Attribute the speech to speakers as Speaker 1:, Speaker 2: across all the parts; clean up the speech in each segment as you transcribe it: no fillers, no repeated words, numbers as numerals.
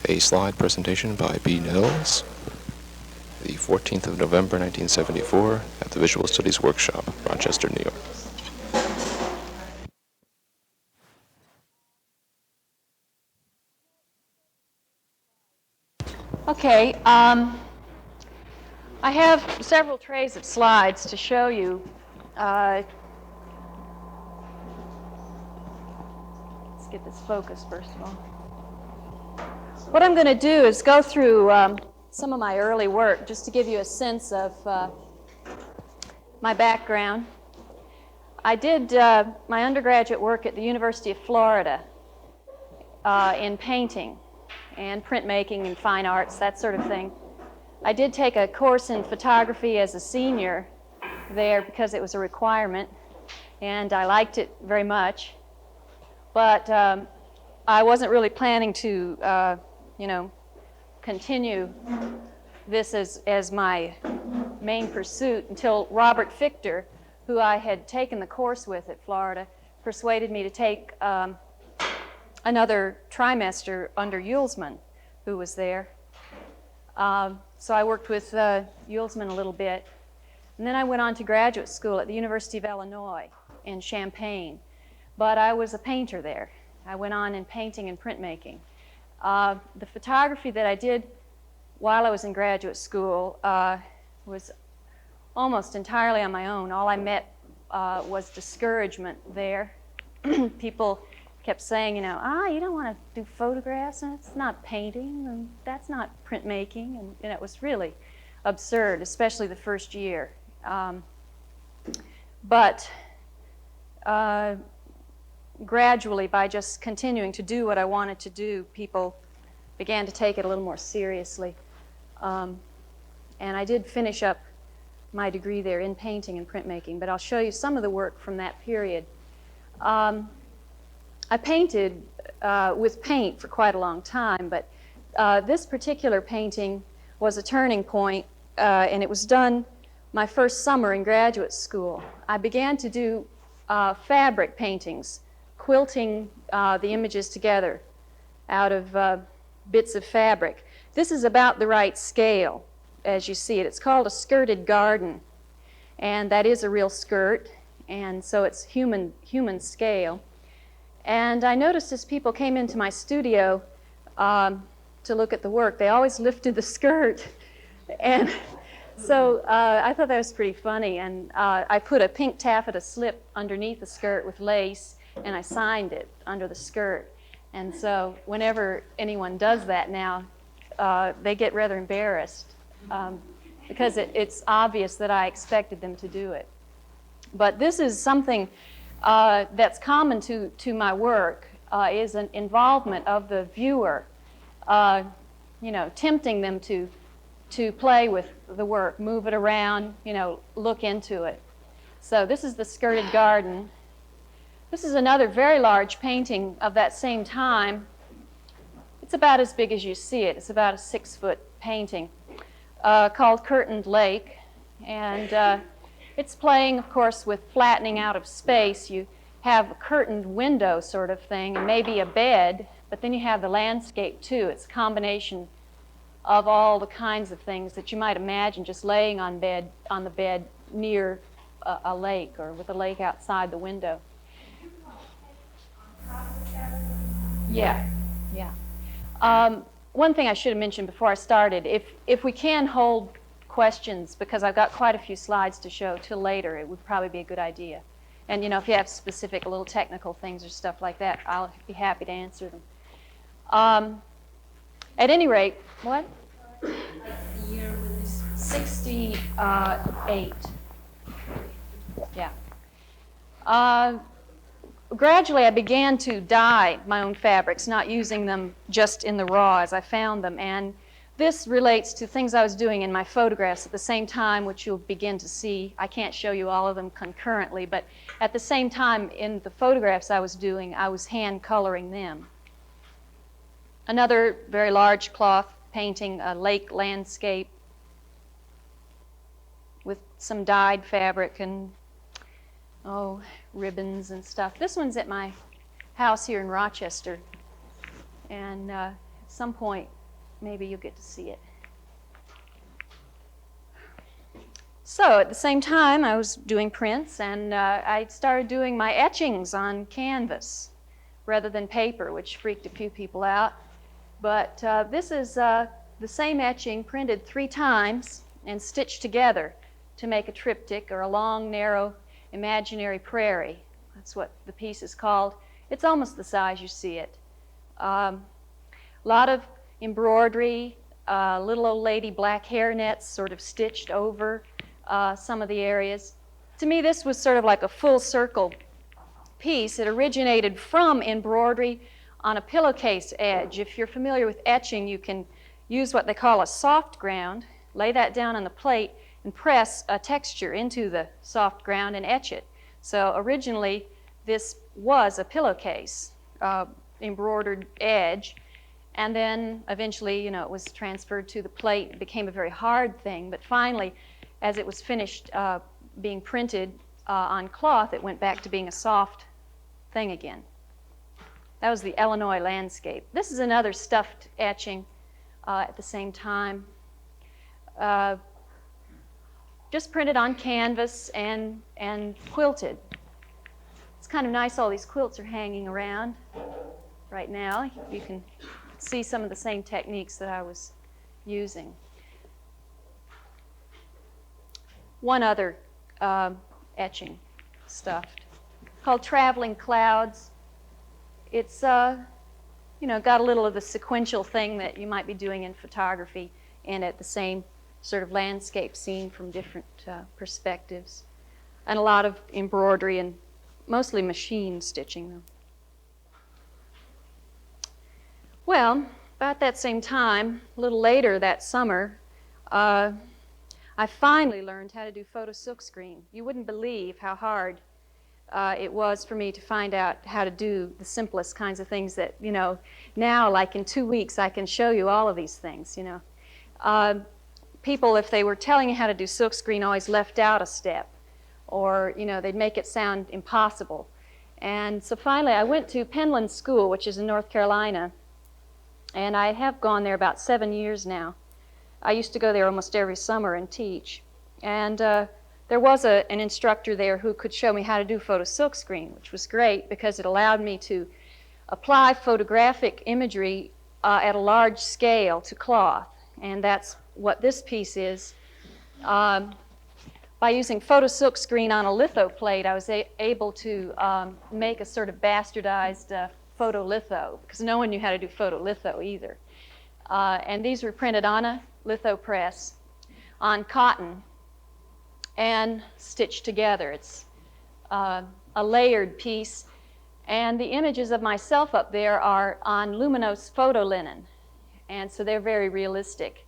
Speaker 1: A slide presentation by B. Nels, the 14th of November, 1974, at the Visual Studies Workshop, Rochester, New York.
Speaker 2: Okay, I have several trays of slides to show you. Let's get this focused first of all. What I'm going to do is go through some of my early work just to give you a sense of my background. I did my undergraduate work at the University of Florida in painting and printmaking and fine arts, that sort of thing. I did take a course in photography as a senior there because it was a requirement, and I liked it very much. But I wasn't really planning to, continue this as my main pursuit until Robert Fichter, who I had taken the course with at Florida, persuaded me to take another trimester under Uelsmann, who was there. So I worked with Uelsmann a little bit. And then I went on to graduate school at the University of Illinois in Champaign. But I was a painter there. I went on in painting and printmaking. The photography that I did while I was in graduate school was almost entirely on my own. All I met was discouragement there. People kept saying, you don't want to do photographs, and it's not painting, and that's not printmaking, and it was really absurd, especially the first year. But gradually, by just continuing to do what I wanted to do, people began to take it a little more seriously. And I did finish up my degree there in painting and printmaking, but I'll show you some of the work from that period. I painted with paint for quite a long time, but this particular painting was a turning point, and it was done my first summer in graduate school. I began to do fabric paintings, quilting the images together out of bits of fabric. This is about the right scale, as you see it. It's called a skirted garden, and that is a real skirt, and so it's human scale. And I noticed as people came into my studio to look at the work, they always lifted the skirt. And so I thought that was pretty funny. And I put a pink taffeta slip underneath the skirt with lace, and I signed it under the skirt. And so whenever anyone does that now, they get rather embarrassed because it's obvious that I expected them to do it. But this is something that's common to my work, is an involvement of the viewer, tempting them to play with the work, move it around, look into it. So this is the skirted garden. This is another very large painting of that same time. It's about as big as you see it. It's about a 6-foot painting called Curtained Lake. And it's playing, of course, with flattening out of space. You have a curtained window sort of thing, and maybe a bed, but then you have the landscape too. It's a combination of all the kinds of things that you might imagine just laying on the bed near a lake or with a lake outside the window. Yeah. One thing I should have mentioned before I started, if we can hold questions, because I've got quite a few slides to show till later, it would probably be a good idea. And if you have specific little technical things or stuff like that, I'll be happy to answer them. At any rate, what?
Speaker 3: The year was
Speaker 2: 68. Yeah. Gradually, I began to dye my own fabrics, not using them just in the raw as I found them. And this relates to things I was doing in my photographs at the same time, which you'll begin to see. I can't show you all of them concurrently, but at the same time in the photographs I was doing, I was hand coloring them. Another very large cloth painting, a lake landscape with some dyed fabric and ribbons and stuff. This one's at my house here in Rochester, and at some point maybe you'll get to see it. So at the same time, I was doing prints, and I started doing my etchings on canvas rather than paper, which freaked a few people out. But this is the same etching printed 3 times and stitched together to make a triptych, or a long, narrow, imaginary prairie. That's what the piece is called. It's almost the size you see it. A lot of embroidery, little old lady black hairnets sort of stitched over some of the areas. To me, this was sort of like a full circle piece. It originated from embroidery on a pillowcase edge. If you're familiar with etching, you can use what they call a soft ground, lay that down on the plate, and press a texture into the soft ground and etch it. So originally, this was a pillowcase, embroidered edge, and then eventually, you know, it was transferred to the plate. It became a very hard thing, but finally, as it was finished being printed on cloth, it went back to being a soft thing again. That was the Illinois landscape. This is another stuffed etching at the same time. Just printed on canvas and quilted. It's kind of nice all these quilts are hanging around right now. You can see some of the same techniques that I was using. One other etching stuffed called Traveling Clouds. It's you know, got a little of the sequential thing that you might be doing in photography, and at the same sort of landscape scene from different perspectives, and a lot of embroidery and mostly machine stitching though. Well, about that same time, a little later that summer, I finally learned how to do photo silkscreen. You wouldn't believe how hard it was for me to find out how to do the simplest kinds of things that, you know, now, like in 2 weeks, I can show you all of these things, you know. People, if they were telling you how to do silkscreen, always left out a step, or, you know, they'd make it sound impossible. And so finally, I went to Penland School, which is in North Carolina, and I have gone there about 7 years now. I used to go there almost every summer and teach. And there was an instructor there who could show me how to do photo silkscreen, which was great because it allowed me to apply photographic imagery at a large scale to cloth. And that's what this piece is. By using photo silkscreen on a litho plate, I was able to make a sort of bastardized photolitho, because no one knew how to do photolitho either. And these were printed on a litho press on cotton and stitched together. It's a layered piece, and the images of myself up there are on luminose photo linen, and so they're very realistic.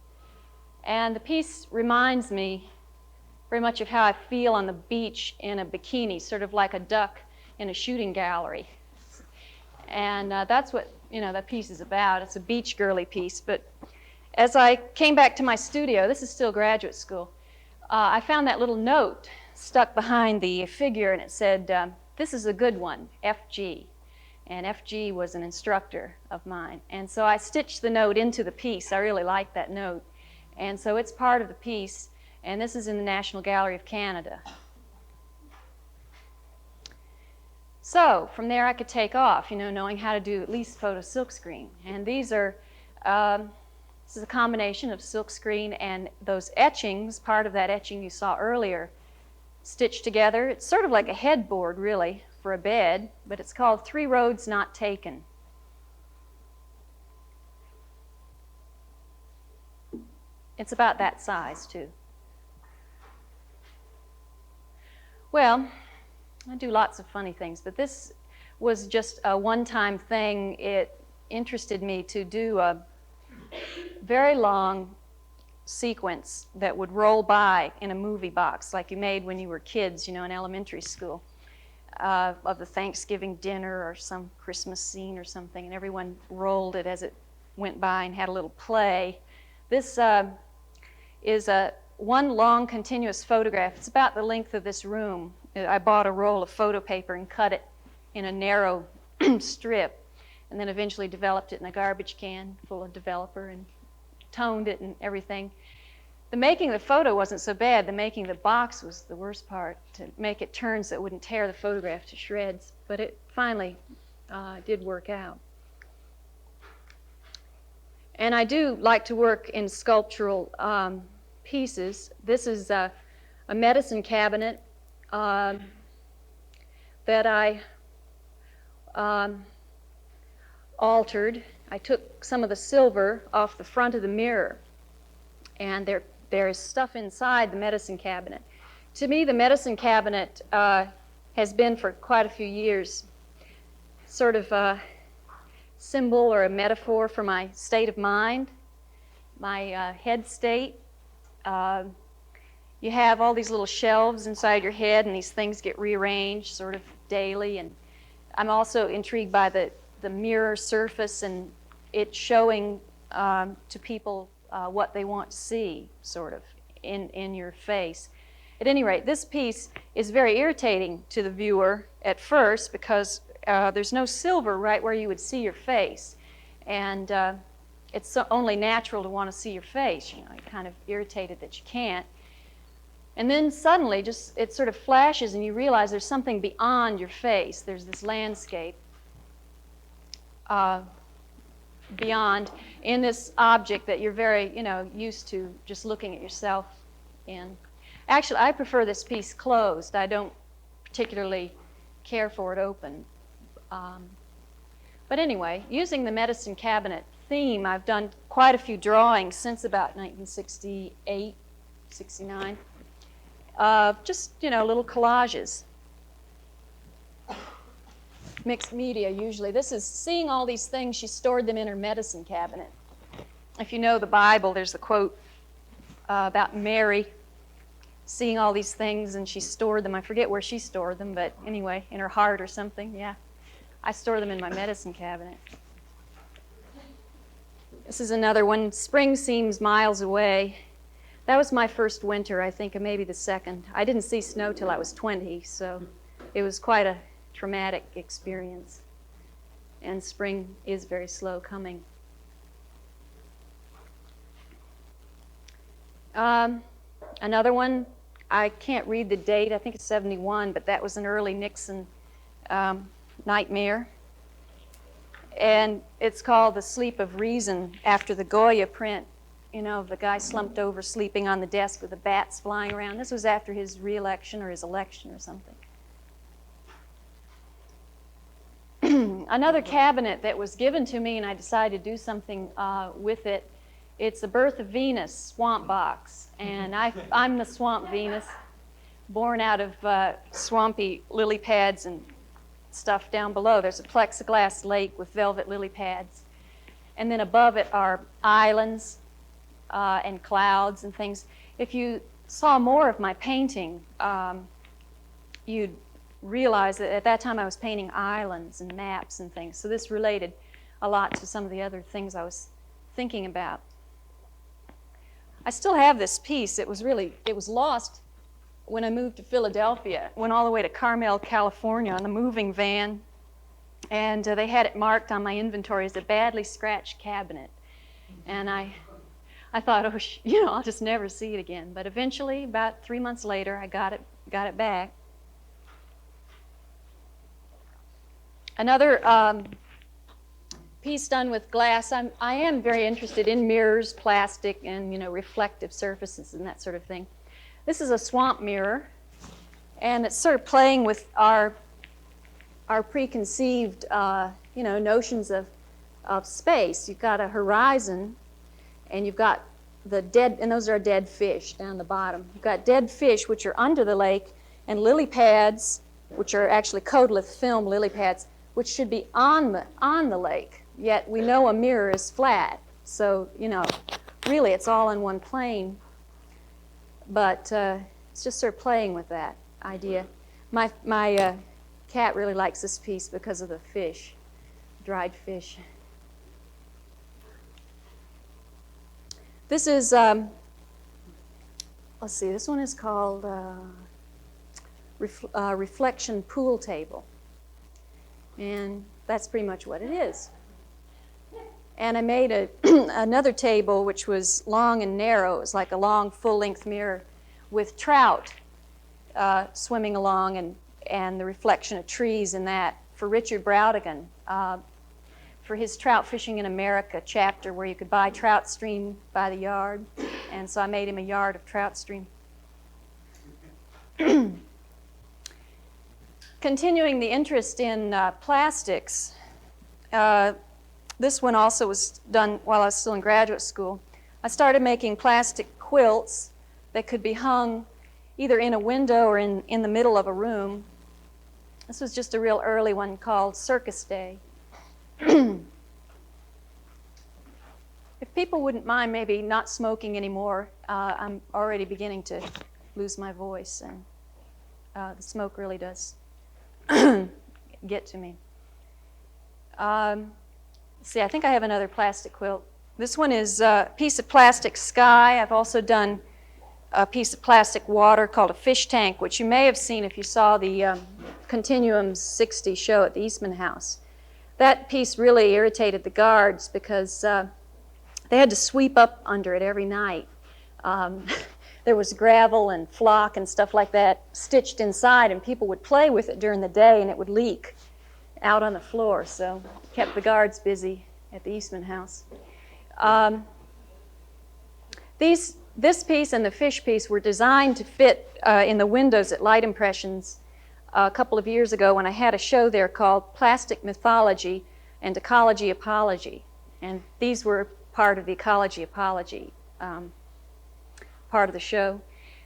Speaker 2: And the piece reminds me very much of how I feel on the beach in a bikini, sort of like a duck in a shooting gallery. And that's what, you know, that piece is about. It's a beach girly piece. But as I came back to my studio, this is still graduate school, I found that little note stuck behind the figure, and it said, "This is a good one, FG." And FG was an instructor of mine. And so I stitched the note into the piece. I really liked that note. And so it's part of the piece, and this is in the National Gallery of Canada. So from there I could take off, you know, knowing how to do at least photo silkscreen. And these are, this is a combination of silkscreen and those etchings, part of that etching you saw earlier, stitched together. It's sort of like a headboard, really, for a bed, but it's called Three Roads Not Taken. It's about that size, too. Well, I do lots of funny things, but this was just a one-time thing. It interested me to do a very long sequence that would roll by in a movie box, like you made when you were kids, you know, in elementary school, of the Thanksgiving dinner or some Christmas scene or something, and everyone rolled it as it went by and had a little play. This is one long continuous photograph. It's about the length of this room. I bought a roll of photo paper and cut it in a narrow strip, and then eventually developed it in a garbage can full of developer and toned it and everything. The making the photo wasn't so bad. The making the box was the worst part, to make it turn so it wouldn't tear the photograph to shreds. But it finally did work out. And I do like to work in sculptural pieces. This is a medicine cabinet that I altered. I took some of the silver off the front of the mirror, and there is stuff inside the medicine cabinet. To me, the medicine cabinet has been for quite a few years sort of a symbol or a metaphor for my state of mind, my head state. You have all these little shelves inside your head, and these things get rearranged sort of daily. And I'm also intrigued by the mirror surface and it showing to people what they want to see, sort of, in your face. At any rate, this piece is very irritating to the viewer at first because there's no silver right where you would see your face. And it's only natural to want to see your face. You know, you're kind of irritated that you can't. And then suddenly, just it sort of flashes and you realize there's something beyond your face. There's this landscape beyond in this object that you're very, used to just looking at yourself in. Actually, I prefer this piece closed. I don't particularly care for it open. But anyway, using the medicine cabinet theme, I've done quite a few drawings since about 1968, 69. Just, little collages. Mixed media, usually. This is seeing all these things. She stored them in her medicine cabinet. If you know the Bible, there's the quote about Mary seeing all these things, and she stored them. I forget where she stored them, but anyway, in her heart or something, yeah. I store them in my medicine cabinet. This is another one. Spring seems miles away. That was my first winter, I think, and maybe the second. I didn't see snow till I was 20, so it was quite a traumatic experience. And spring is very slow coming. Another one, I can't read the date, I think it's 71, but that was an early Nixon nightmare. And it's called The Sleep of Reason, after the Goya print, the guy slumped over sleeping on the desk with the bats flying around. This was after his re-election or his election or something. Another cabinet that was given to me and I decided to do something with it, it's the Birth of Venus swamp box. And I'm the Swamp Venus, born out of swampy lily pads and stuff down below. There's a plexiglass lake with velvet lily pads. And then above it are islands and clouds and things. If you saw more of my painting, you'd realize that at that time I was painting islands and maps and things. So this related a lot to some of the other things I was thinking about. I still have this piece. It was lost when I moved to Philadelphia. Went all the way to Carmel, California on the moving van. And they had it marked on my inventory as a badly scratched cabinet. And I thought, I'll just never see it again. But eventually, about 3 months later, I got it back. Another piece done with glass. I am very interested in mirrors, plastic, and reflective surfaces and that sort of thing. This is a swamp mirror, and it's sort of playing with our preconceived notions of space. You've got a horizon, and you've got the dead, and those are dead fish down the bottom. You've got dead fish which are under the lake, and lily pads, which are actually Codolith film lily pads, which should be on the lake. Yet we know a mirror is flat, so really it's all in one plane. But it's just sort of playing with that idea. My cat really likes this piece because of the fish, dried fish. This is, let's see, this one is called Reflection Pool Table. And that's pretty much what it is. And I made another table which was long and narrow. It was like a long full-length mirror with trout swimming along and the reflection of trees in that for Richard Brautigan, for his Trout Fishing in America chapter where you could buy trout stream by the yard. And so I made him a yard of trout stream. Continuing the interest in plastics, this one also was done while I was still in graduate school. I started making plastic quilts that could be hung either in a window or in the middle of a room. This was just a real early one called Circus Day. If people wouldn't mind maybe not smoking anymore, I'm already beginning to lose my voice, and the smoke really does get to me. See, I think I have another plastic quilt. This one is a piece of plastic sky. I've also done a piece of plastic water called a fish tank, which you may have seen if you saw the Continuum 60 show at the Eastman House. That piece really irritated the guards because they had to sweep up under it every night. There was gravel and flock and stuff like that stitched inside, and people would play with it during the day, and it would leak out on the floor, so it kept the guards busy at the Eastman House. This piece and the fish piece were designed to fit in the windows at Light Impressions a couple of years ago when I had a show there called Plastic Mythology and Ecology Apology. And these were part of the Ecology Apology part of the show.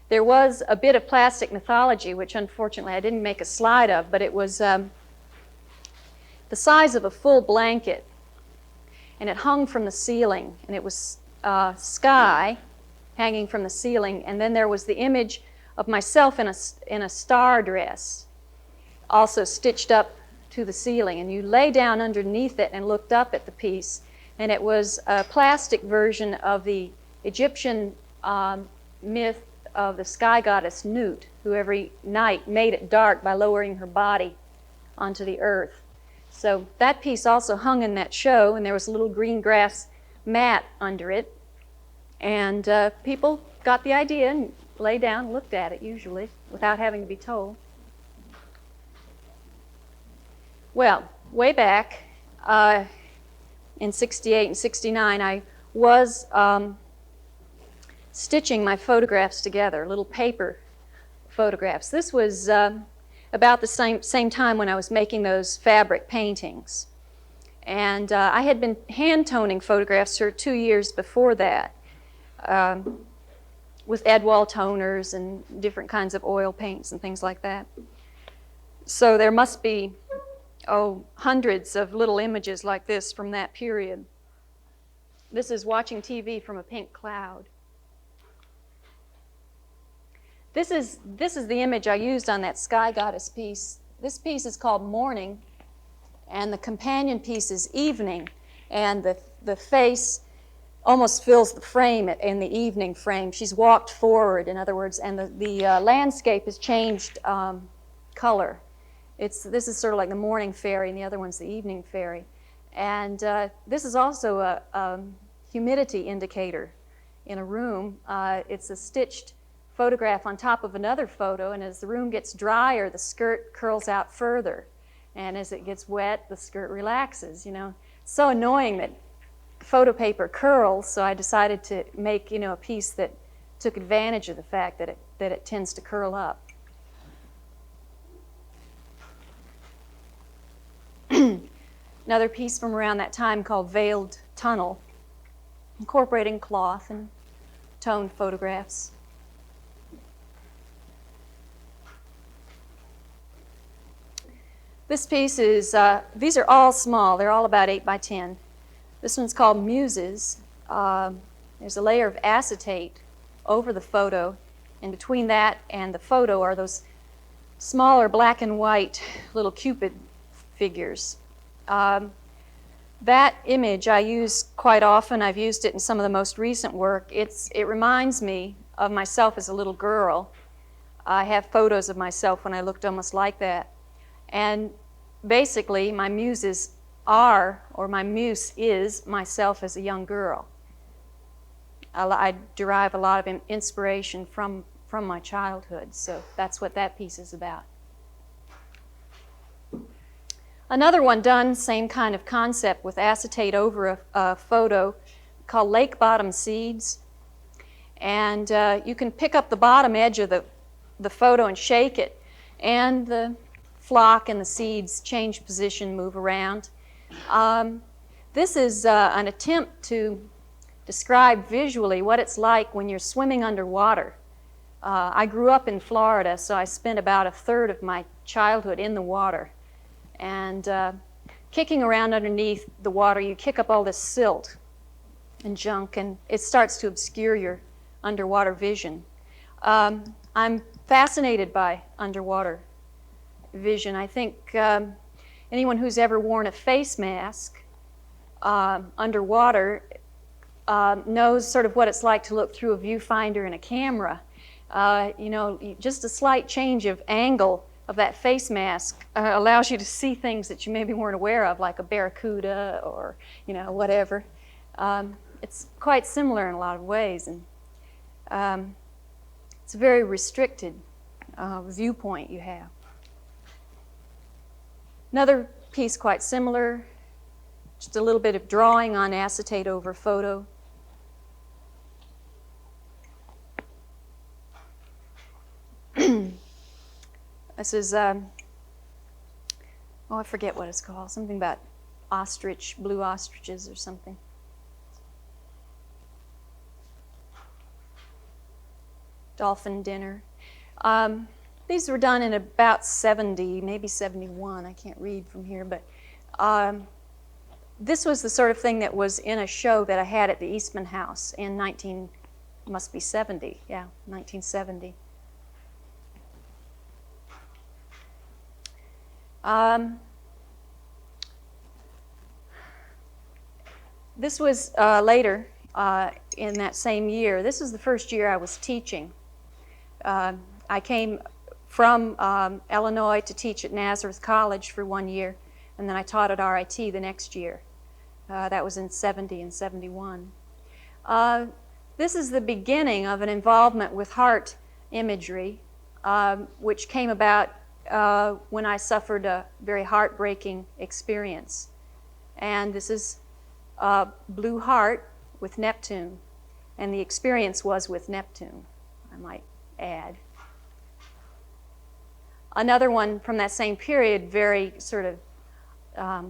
Speaker 2: There was a bit of plastic mythology, which unfortunately I didn't make a slide of, but it was the size of a full blanket, and it hung from the ceiling, and it was sky hanging from the ceiling, and then there was the image of myself in a star dress, also stitched up to the ceiling, and you lay down underneath it and looked up at the piece, and it was a plastic version of the Egyptian myth of the sky goddess Nut, who every night made it dark by lowering her body onto the earth. So that piece also hung in that show, and there was a little green grass mat under it, and people got the idea and lay down and looked at it, usually, without having to be told. Well, way back in 68 and 69, I was stitching my photographs together, little paper photographs. This was about the same time when I was making those fabric paintings. And I had been hand-toning photographs for 2 years before that with Edwall toners and different kinds of oil paints and things like that. So there must be, hundreds of little images like this from that period. This is watching TV from a pink cloud. This is the image I used on that Sky Goddess piece. This piece is called Morning, and the companion piece is Evening, and the face almost fills the frame in the evening frame. She's walked forward, in other words, and the landscape has changed color. This is sort of like the morning fairy, and the other one's the evening fairy. And this is also a humidity indicator in a room. It's a stitched photograph on top of another photo, and as the room gets drier, the skirt curls out further. And as it gets wet, the skirt relaxes, It's so annoying that photo paper curls, so I decided to make, a piece that took advantage of the fact that it tends to curl up. Another piece from around that time called Veiled Tunnel, incorporating cloth and toned photographs. This piece is, these are all small. They're all about 8 by 10. This one's called Muses. There's a layer of acetate over the photo, and between that and the photo are those smaller black and white little Cupid figures. That image I use quite often. I've used it in some of the most recent work. It reminds me of myself as a little girl. I have photos of myself when I looked almost like that. And basically, my muses are, or my muse is, myself as a young girl. I derive a lot of inspiration from my childhood, so that's what that piece is about. Another one done, same kind of concept, with acetate over a photo, called Lake Bottom Seeds. And you can pick up the bottom edge of the photo and shake it, and the flock and the seeds change position, move around. This is an attempt to describe visually what it's like when you're swimming underwater. I grew up in Florida, so I spent about a third of my childhood in the water. And kicking around underneath the water, you kick up all this silt and junk, and it starts to obscure your underwater vision. I'm fascinated by underwater vision. I think anyone who's ever worn a face mask underwater knows sort of what it's like to look through a viewfinder and a camera. You know, just a slight change of angle of that face mask allows you to see things that you maybe weren't aware of, like a barracuda or, you know, whatever. It's quite similar in a lot of ways, and it's a very restricted viewpoint you have. Another piece quite similar, just a little bit of drawing on acetate over photo. This is, oh, I forget what it's called, something about ostrich, blue ostriches or something. Dolphin dinner. These were done in about 70, maybe 71, I can't read from here, but this was the sort of thing that was in a show that I had at the Eastman House in 1970, yeah, 1970. This was later in that same year. This was the first year I was teaching. I came from Illinois to teach at Nazareth College for 1 year, and then I taught at RIT the next year. That was in 70 and 71. This is the beginning of an involvement with heart imagery, which came about when I suffered a very heartbreaking experience. And this is Blue Heart with Neptune, and the experience was with Neptune, I might add. Another one from that same period, very sort of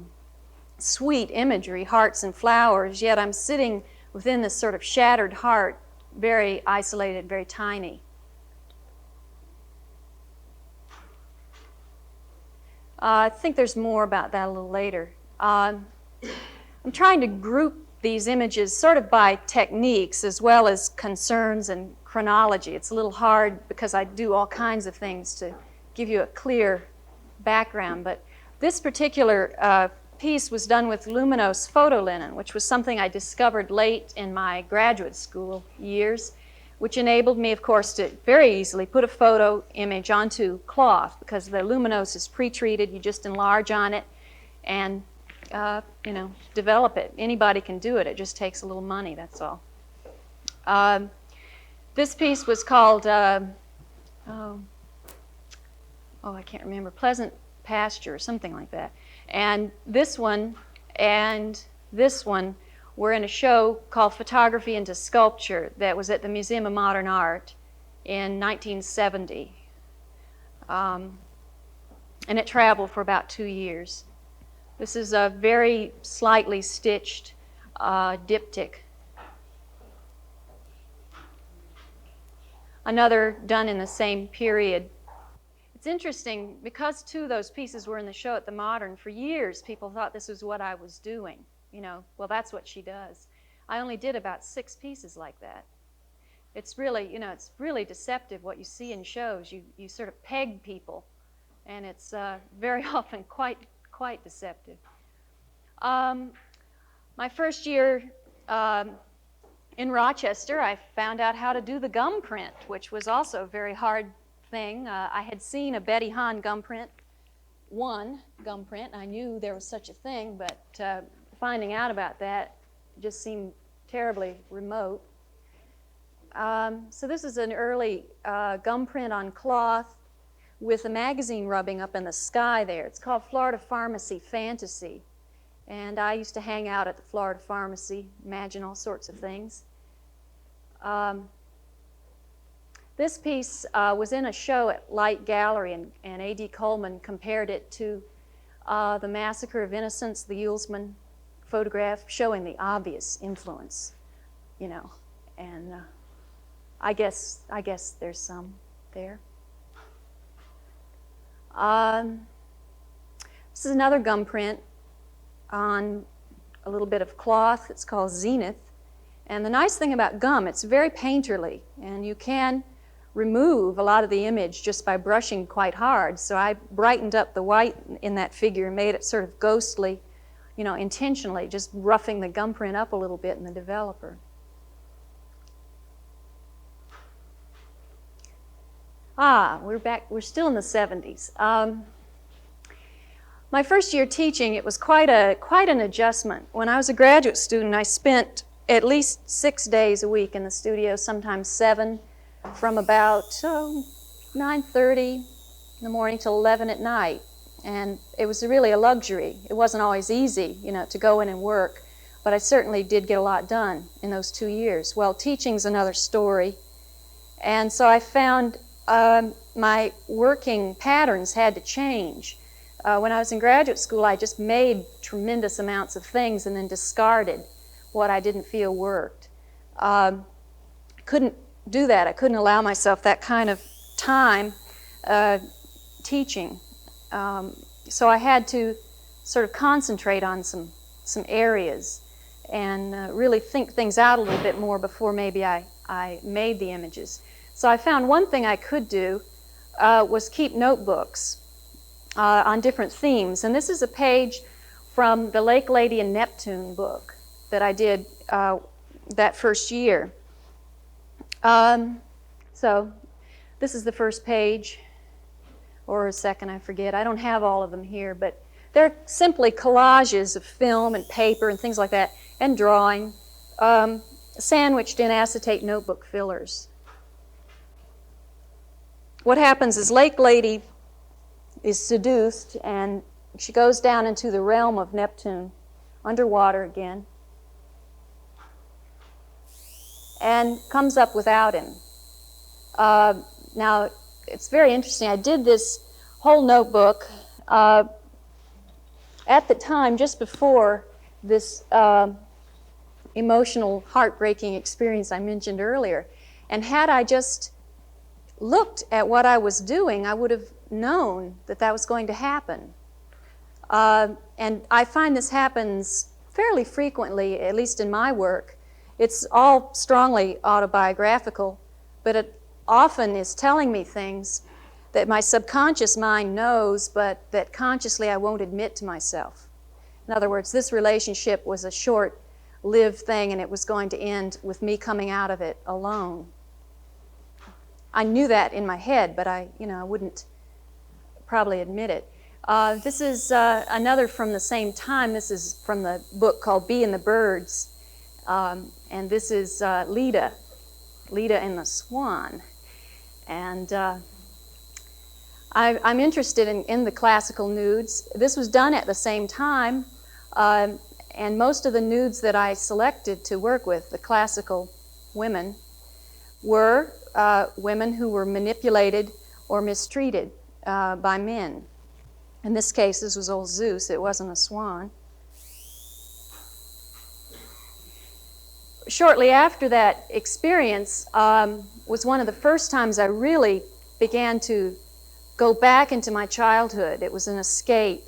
Speaker 2: sweet imagery, hearts and flowers, yet I'm sitting within this sort of shattered heart, very isolated, very tiny. I think there's more about that a little later. I'm trying to group these images sort of by techniques as well as concerns and chronology. It's a little hard because I do all kinds of things to give you a clear background, but this particular piece was done with luminose photolinen, which was something I discovered late in my graduate school years, which enabled me, of course, to very easily put a photo image onto cloth because the luminose is pre-treated. You just enlarge on it and you know, develop it. Anybody can do it. It just takes a little money, that's all. This piece was called, I can't remember, Pleasant Pasture or something like that. And this one and this one were in a show called Photography into Sculpture that was at the Museum of Modern Art in 1970. And it traveled for about 2 years. This is a very slightly stitched diptych. Another done in the same period. It's interesting, because two of those pieces were in the show at the Modern, for years people thought this was what I was doing. You know, well, that's what she does. I only did about 6 pieces like that. It's really, you know, it's really deceptive what you see in shows. You sort of peg people, and it's very often quite deceptive. My first year in Rochester, I found out how to do the gum print, which was also a very hard thing. I had seen a Betty Hahn gum print one gum print. I knew there was such a thing, but finding out about that just seemed terribly remote. So this is an early gum print on cloth with a magazine rubbing up in the sky there. It's called Florida Pharmacy Fantasy. And I used to hang out at the Florida Pharmacy, imagine all sorts of things. This piece was in a show at Light Gallery, and A.D. Coleman compared it to The Massacre of Innocents, the Ullsman photograph, showing the obvious influence, you know. And I guess there's some there. This is another gum print on a little bit of cloth. It's called Zenith. And the nice thing about gum, it's very painterly, and you can remove a lot of the image just by brushing quite hard. So I brightened up the white in that figure and made it sort of ghostly, you know, intentionally, just roughing the gum print up a little bit in the developer. We're back. We're still in the 70s. My first year teaching, it was quite an adjustment. When I was a graduate student, I spent at least 6 days a week in the studio, sometimes 7, from about 9:30 in the morning till 11 at night. And it was really a luxury. It wasn't always easy, you know, to go in and work, but I certainly did get a lot done in those 2 years. Well, teaching's another story. And so I found my working patterns had to change. When I was in graduate school, I just made tremendous amounts of things and then discarded what I didn't feel worked. I couldn't do that. I couldn't allow myself that kind of time teaching. So I had to sort of concentrate on some areas and really think things out a little bit more before maybe I made the images. So I found one thing I could do was keep notebooks on different themes. And this is a page from the Lake Lady and Neptune book that I did that first year. So this is the first page, or a second, I forget. I don't have all of them here, but they're simply collages of film and paper and things like that, and drawing, sandwiched in acetate notebook fillers. What happens is Lake Lady is seduced, and she goes down into the realm of Neptune, underwater again, and comes up without him. Now, it's very interesting. I did this whole notebook at the time, just before this emotional, heartbreaking experience I mentioned earlier. And had I just looked at what I was doing, I would have known that that was going to happen. And I find this happens fairly frequently, at least in my work. It's all strongly autobiographical, but it often is telling me things that my subconscious mind knows, but that consciously I won't admit to myself. In other words, this relationship was a short-lived thing, and it was going to end with me coming out of it alone. I knew that in my head, but I wouldn't probably admit it. This is another from the same time. This is from the book called Bee and the Birds. And this is Leda and the Swan. And I'm interested in the classical nudes. This was done at the same time, and most of the nudes that I selected to work with, the classical women, were women who were manipulated or mistreated by men. In this case, this was old Zeus. It wasn't a swan. Shortly after that experience was one of the first times I really began to go back into my childhood. It was an escape.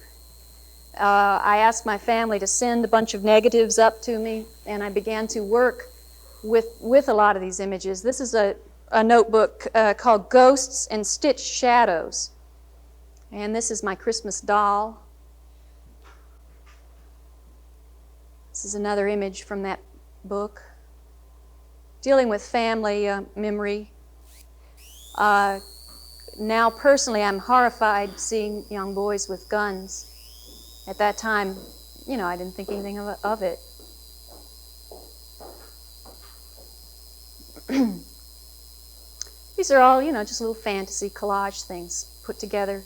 Speaker 2: I asked my family to send a bunch of negatives up to me, and I began to work with a lot of these images. This is a notebook called Ghosts and Stitched Shadows. And this is my Christmas doll. This is another image from that book, dealing with family memory. now personally I'm horrified seeing young boys with guns. At that time, you know, I didn't think anything of it. These are all, you know, just little fantasy collage things put together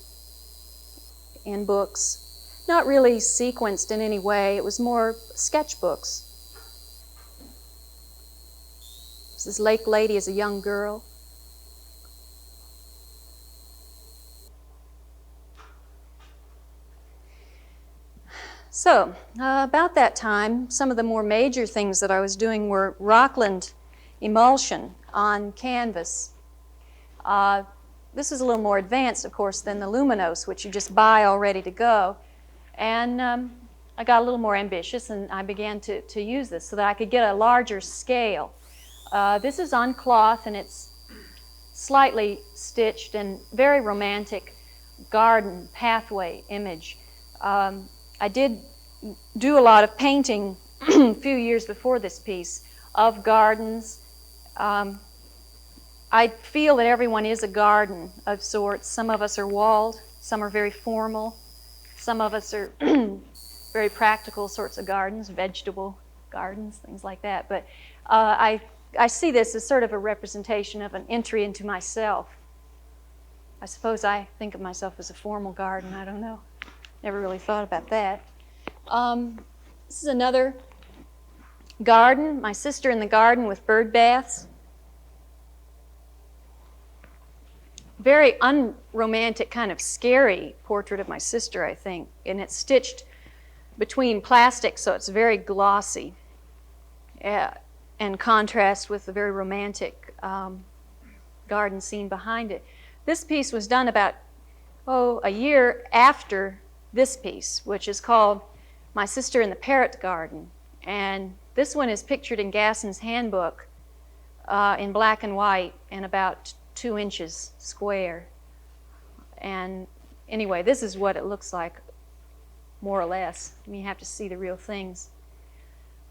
Speaker 2: in books. Not really sequenced in any way. It was more sketchbooks. This Lake Lady is a young girl. So, about that time, some of the more major things that I was doing were Rockland emulsion on canvas. This is a little more advanced, of course, than the Luminous, which you just buy all ready to go. And I got a little more ambitious, and I began to use this so that I could get a larger scale. This is on cloth, and it's slightly stitched and very romantic garden pathway image. I did do a lot of painting a few years before this piece of gardens. I feel that everyone is a garden of sorts. Some of us are walled, some are very formal, some of us are very practical sorts of gardens, vegetable gardens, things like that. But I see this as sort of a representation of an entry into myself. I suppose I think of myself as a formal garden, I don't know. Never really thought about that. This is another garden, my sister in the garden with bird baths. Very unromantic, kind of scary portrait of my sister, I think. And it's stitched between plastic, so it's very glossy, and contrast with the very romantic garden scene behind it. This piece was done about, a year after this piece, which is called My Sister in the Parrot Garden. And this one is pictured in Gasson's handbook in black and white and about 2 inches square. And anyway, this is what it looks like, more or less. I mean, you have to see the real things.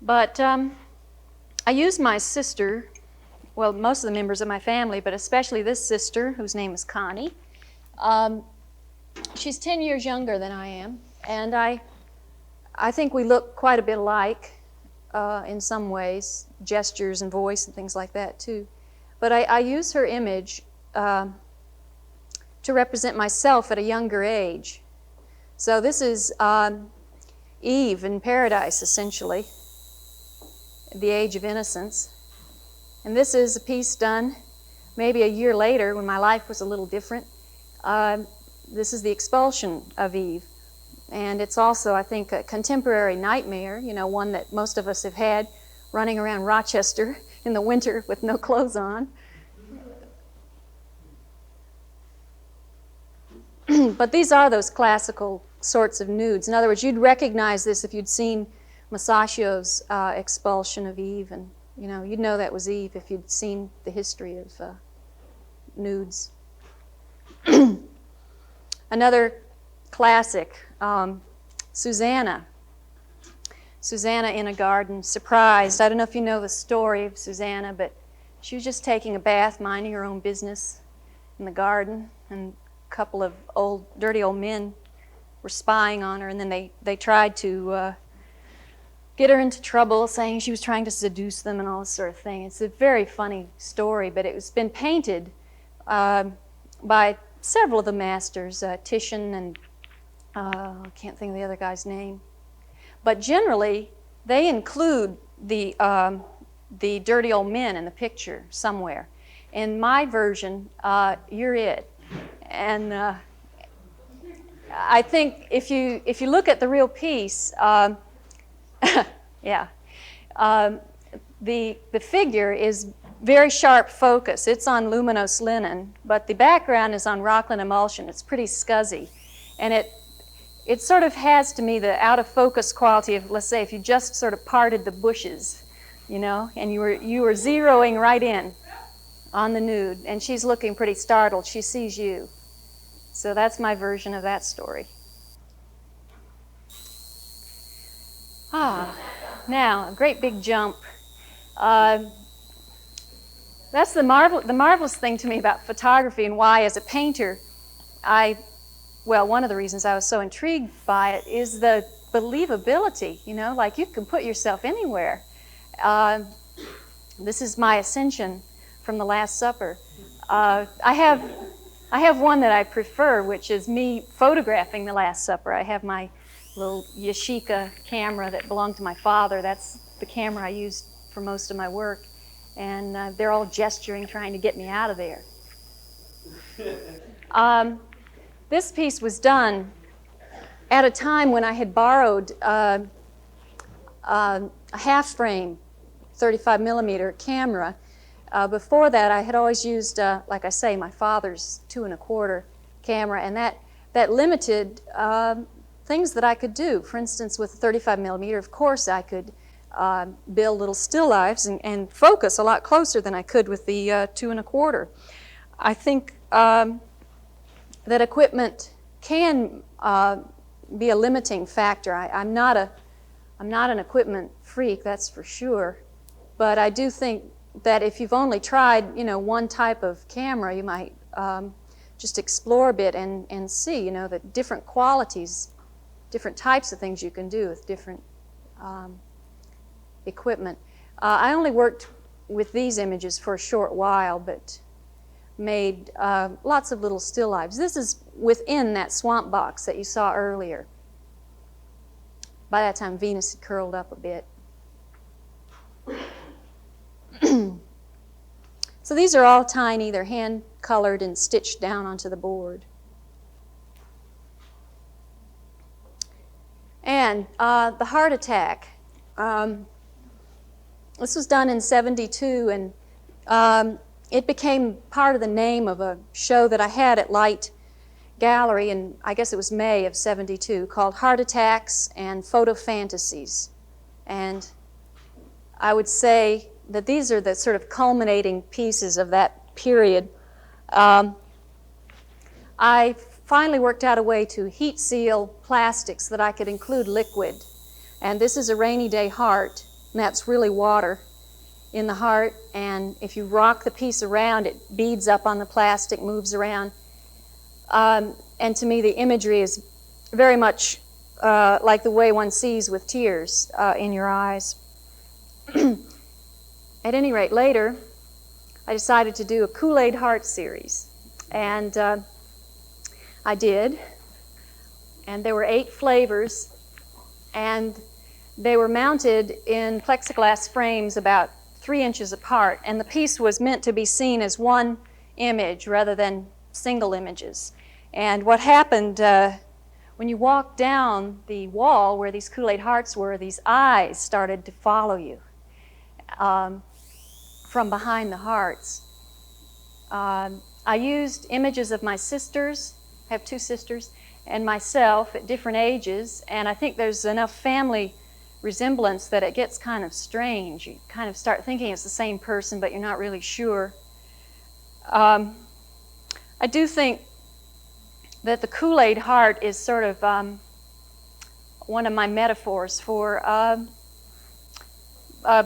Speaker 2: But I used my sister, well, most of the members of my family, but especially this sister, whose name is Connie. She's 10 years younger than I am, and I think we look quite a bit alike in some ways, gestures and voice and things like that too. But I use her image to represent myself at a younger age. So this is Eve in paradise, essentially, the age of innocence. And this is a piece done maybe a year later when my life was a little different. This is the expulsion of Eve. And it's also, I think, a contemporary nightmare, you know, one that most of us have had, running around Rochester in the winter with no clothes on. But these are those classical sorts of nudes. In other words, you'd recognize this if you'd seen Masaccio's expulsion of Eve, and you know, you'd know that was Eve if you'd seen the history of nudes. Another classic, Susanna. Susanna in a garden, surprised. I don't know if you know the story of Susanna, but she was just taking a bath, minding her own business in the garden, and a couple of dirty old men were spying on her, and then they tried to get her into trouble, saying she was trying to seduce them and all this sort of thing. It's a very funny story, but it's been painted by several of the masters, Titian and I can't think of the other guy's name. But generally, they include the dirty old men in the picture somewhere. In my version, you're it. And I think if you look at the real piece, yeah, the figure is very sharp focus. It's on luminous linen, but the background is on Rockland emulsion. It's pretty scuzzy, and it sort of has to me the out of focus quality of, let's say, if you just sort of parted the bushes, you know, and you were zeroing right in on the nude, and she's looking pretty startled. She sees you. So that's my version of that story. Now, a great big jump. That's the marvelous thing to me about photography, and why, as a painter, one of the reasons I was so intrigued by it is the believability, like you can put yourself anywhere. This is my Ascension from the Last Supper. I have one that I prefer, which is me photographing the Last Supper. I have my little Yashica camera that belonged to my father. That's the camera I used for most of my work. And they're all gesturing, trying to get me out of there. This piece was done at a time when I had borrowed a half-frame 35 millimeter camera. Before that, I had always used, like I say, my father's 2 1/4 camera, and that limited things that I could do. For instance, with 35 millimeter, of course, I could build little still lifes and focus a lot closer than I could with the 2 1/4. I think that equipment can be a limiting factor. I'm not an equipment freak, that's for sure, but I do think that if you've only tried, one type of camera, you might just explore a bit and see, the different qualities, different types of things you can do with different equipment. I only worked with these images for a short while, but made lots of little still lives. This is within that swamp box that you saw earlier. By that time, Venus had curled up a bit. So these are all tiny. They're hand-colored and stitched down onto the board. And the heart attack. This was done in '72, and it became part of the name of a show that I had at Light Gallery, and I guess it was May of '72, called Heart Attacks and Photo Fantasies. And I would say that these are the sort of culminating pieces of that period. I finally worked out a way to heat seal plastics that I could include liquid. And this is a rainy day heart, and that's really water in the heart. And if you rock the piece around, it beads up on the plastic, moves around. And to me, the imagery is very much like the way one sees with tears in your eyes. At any rate, later, I decided to do a Kool-Aid Heart series. And I did. And there were 8 flavors. And they were mounted in plexiglass frames about 3 inches apart. And the piece was meant to be seen as one image rather than single images. And what happened, when you walked down the wall where these Kool-Aid Hearts were, these eyes started to follow you from behind the hearts. I used images of my sisters, I have 2 sisters, and myself at different ages, and I think there's enough family resemblance that it gets kind of strange. You kind of start thinking it's the same person, but you're not really sure. I do think that the Kool-Aid Heart is sort of one of my metaphors for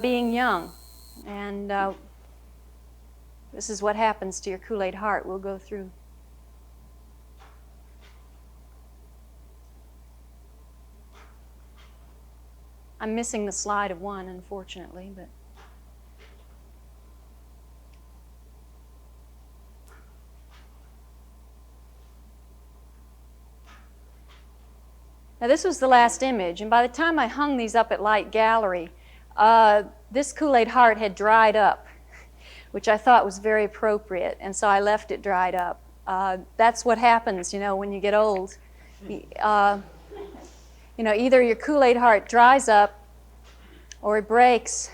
Speaker 2: being young. And this is what happens to your Kool-Aid Heart. We'll go through. I'm missing the slide of one, unfortunately, but now this was the last image, and by the time I hung these up at Light Gallery, this Kool-Aid Heart had dried up, which I thought was very appropriate, and so I left it dried up. That's what happens, when you get old. Either your Kool-Aid Heart dries up or it breaks.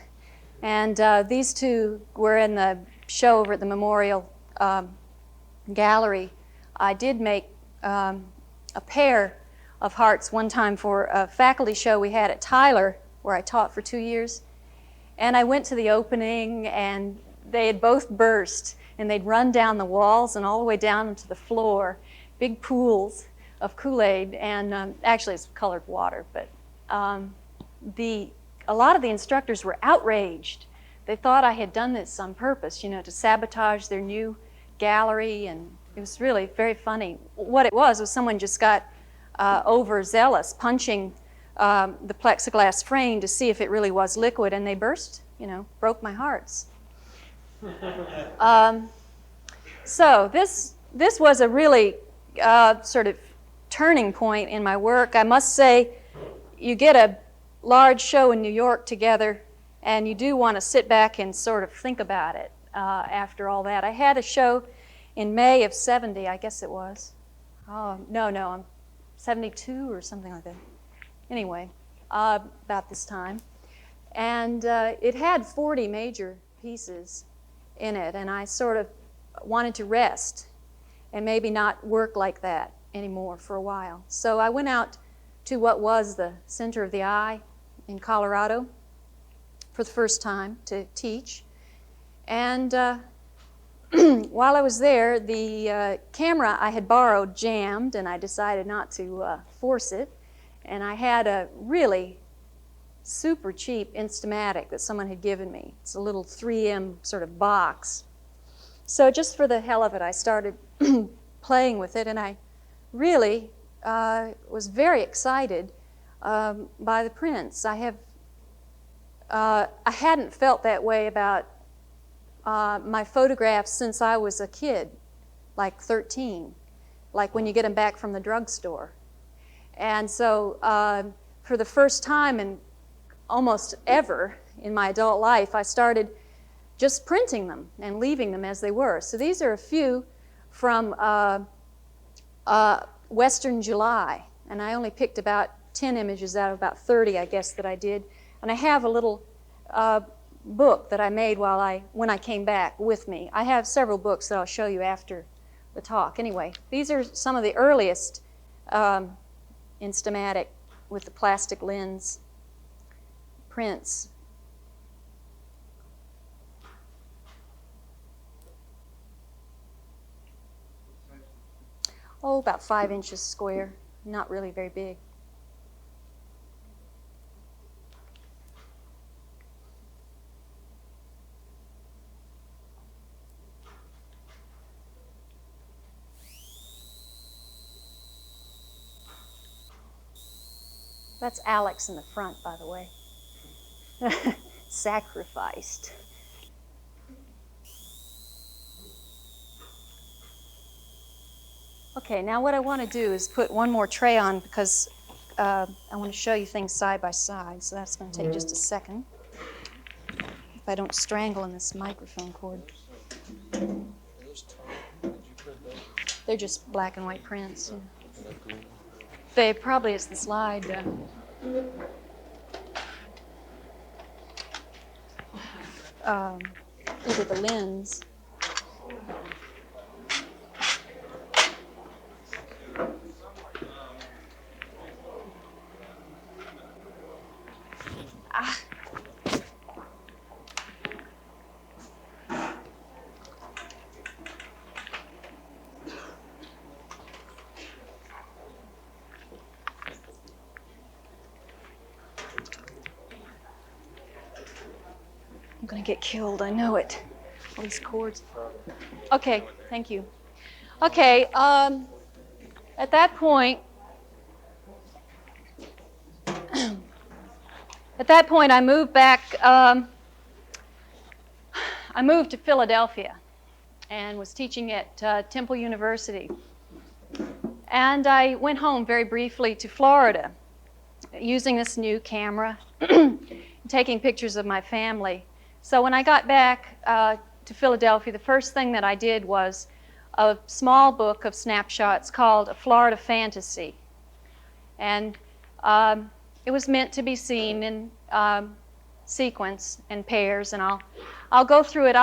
Speaker 2: And these 2 were in the show over at the Memorial Gallery. I did make a pair of hearts one time for a faculty show we had at Tyler, where I taught for 2 years. And I went to the opening, and they had both burst, and they'd run down the walls and all the way down into the floor, big pools of Kool-Aid, and actually it's colored water, but a lot of the instructors were outraged they thought I had done this on purpose, to sabotage their new gallery, and it was really very funny. What it was someone just got overzealous, punching the plexiglass frame to see if it really was liquid, and they burst, broke my hearts. So this was a really sort of turning point in my work. I must say, you get a large show in New York together, and you do want to sit back and sort of think about it after all that. I had a show in May of 70, I guess it was. Oh, no, I'm 72 or something like that. Anyway, about this time. And it had 40 major pieces in it, and I sort of wanted to rest and maybe not work like that anymore for a while. So I went out to what was the center of the eye in Colorado for the first time to teach. And while I was there, the camera I had borrowed jammed, and I decided not to force it. And I had a really super cheap Instamatic that someone had given me. It's a little 3M sort of box. So just for the hell of it, I started playing with it, and I really was very excited by the prints. I hadn't felt that way about my photographs since I was a kid, like 13, like when you get them back from the drugstore. And so for the first time in almost ever in my adult life, I started just printing them and leaving them as they were. So these are a few from Western July, and I only picked about 10 images out of about 30, I guess, that I did. And I have a little book that I made when I came back with me. I have several books that I'll show you after the talk. Anyway, these are some of the earliest Instamatic with the plastic lens prints. Oh, about 5 inches square, not really very big. That's Alex in the front, by the way. Sacrificed. Okay, now what I want to do is put one more tray on because I want to show you things side by side, so that's going to take just a second. If I don't strangle in this microphone cord. They're just black and white prints. Yeah. They probably, it's the slide. Either the lens. I'm going to get killed, I know it. All these cords. Okay, thank you. Okay, at that point, I moved back, I moved to Philadelphia and was teaching at Temple University. And I went home very briefly to Florida using this new camera, taking pictures of my family. So when I got back to Philadelphia, the first thing that I did was a small book of snapshots called A Florida Fantasy. And it was meant to be seen in sequence and pairs, and I'll go through it.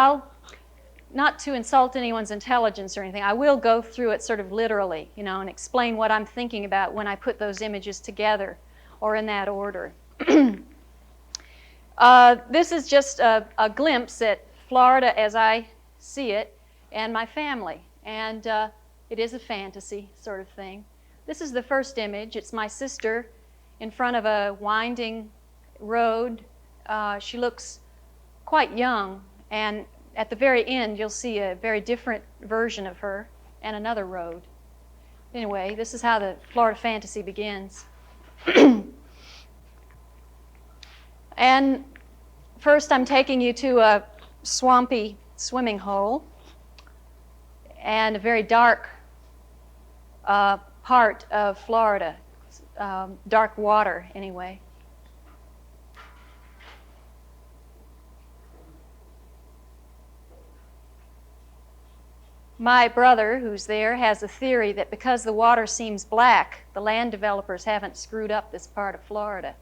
Speaker 2: Not to insult anyone's intelligence or anything, I will go through it sort of literally, and explain what I'm thinking about when I put those images together or in that order. This is just a glimpse at Florida as I see it and my family. And it is a fantasy sort of thing. This is the first image. It's my sister in front of a winding road. She looks quite young, and at the very end you'll see a very different version of her and another road. Anyway, this is how the Florida Fantasy begins. And first I'm taking you to a swampy swimming hole and a very dark part of Florida, dark water anyway. My brother, who's there, has a theory that because the water seems black, the land developers haven't screwed up this part of Florida.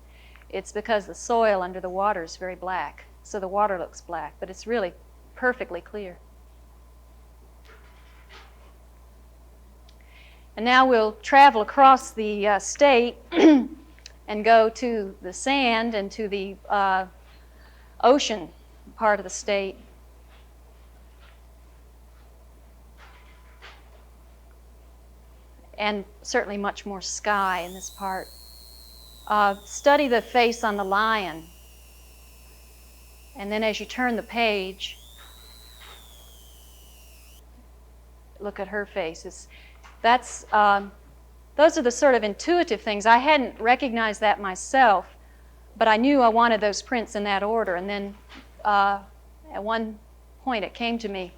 Speaker 2: It's because the soil under the water is very black, so the water looks black, but it's really perfectly clear. And now we'll travel across the state and go to the sand and to the ocean part of the state. And certainly much more sky in this part. Study the face on the lion. And then as you turn the page, look at her face. Those are the sort of intuitive things. I hadn't recognized that myself, but I knew I wanted those prints in that order. And then at one point it came to me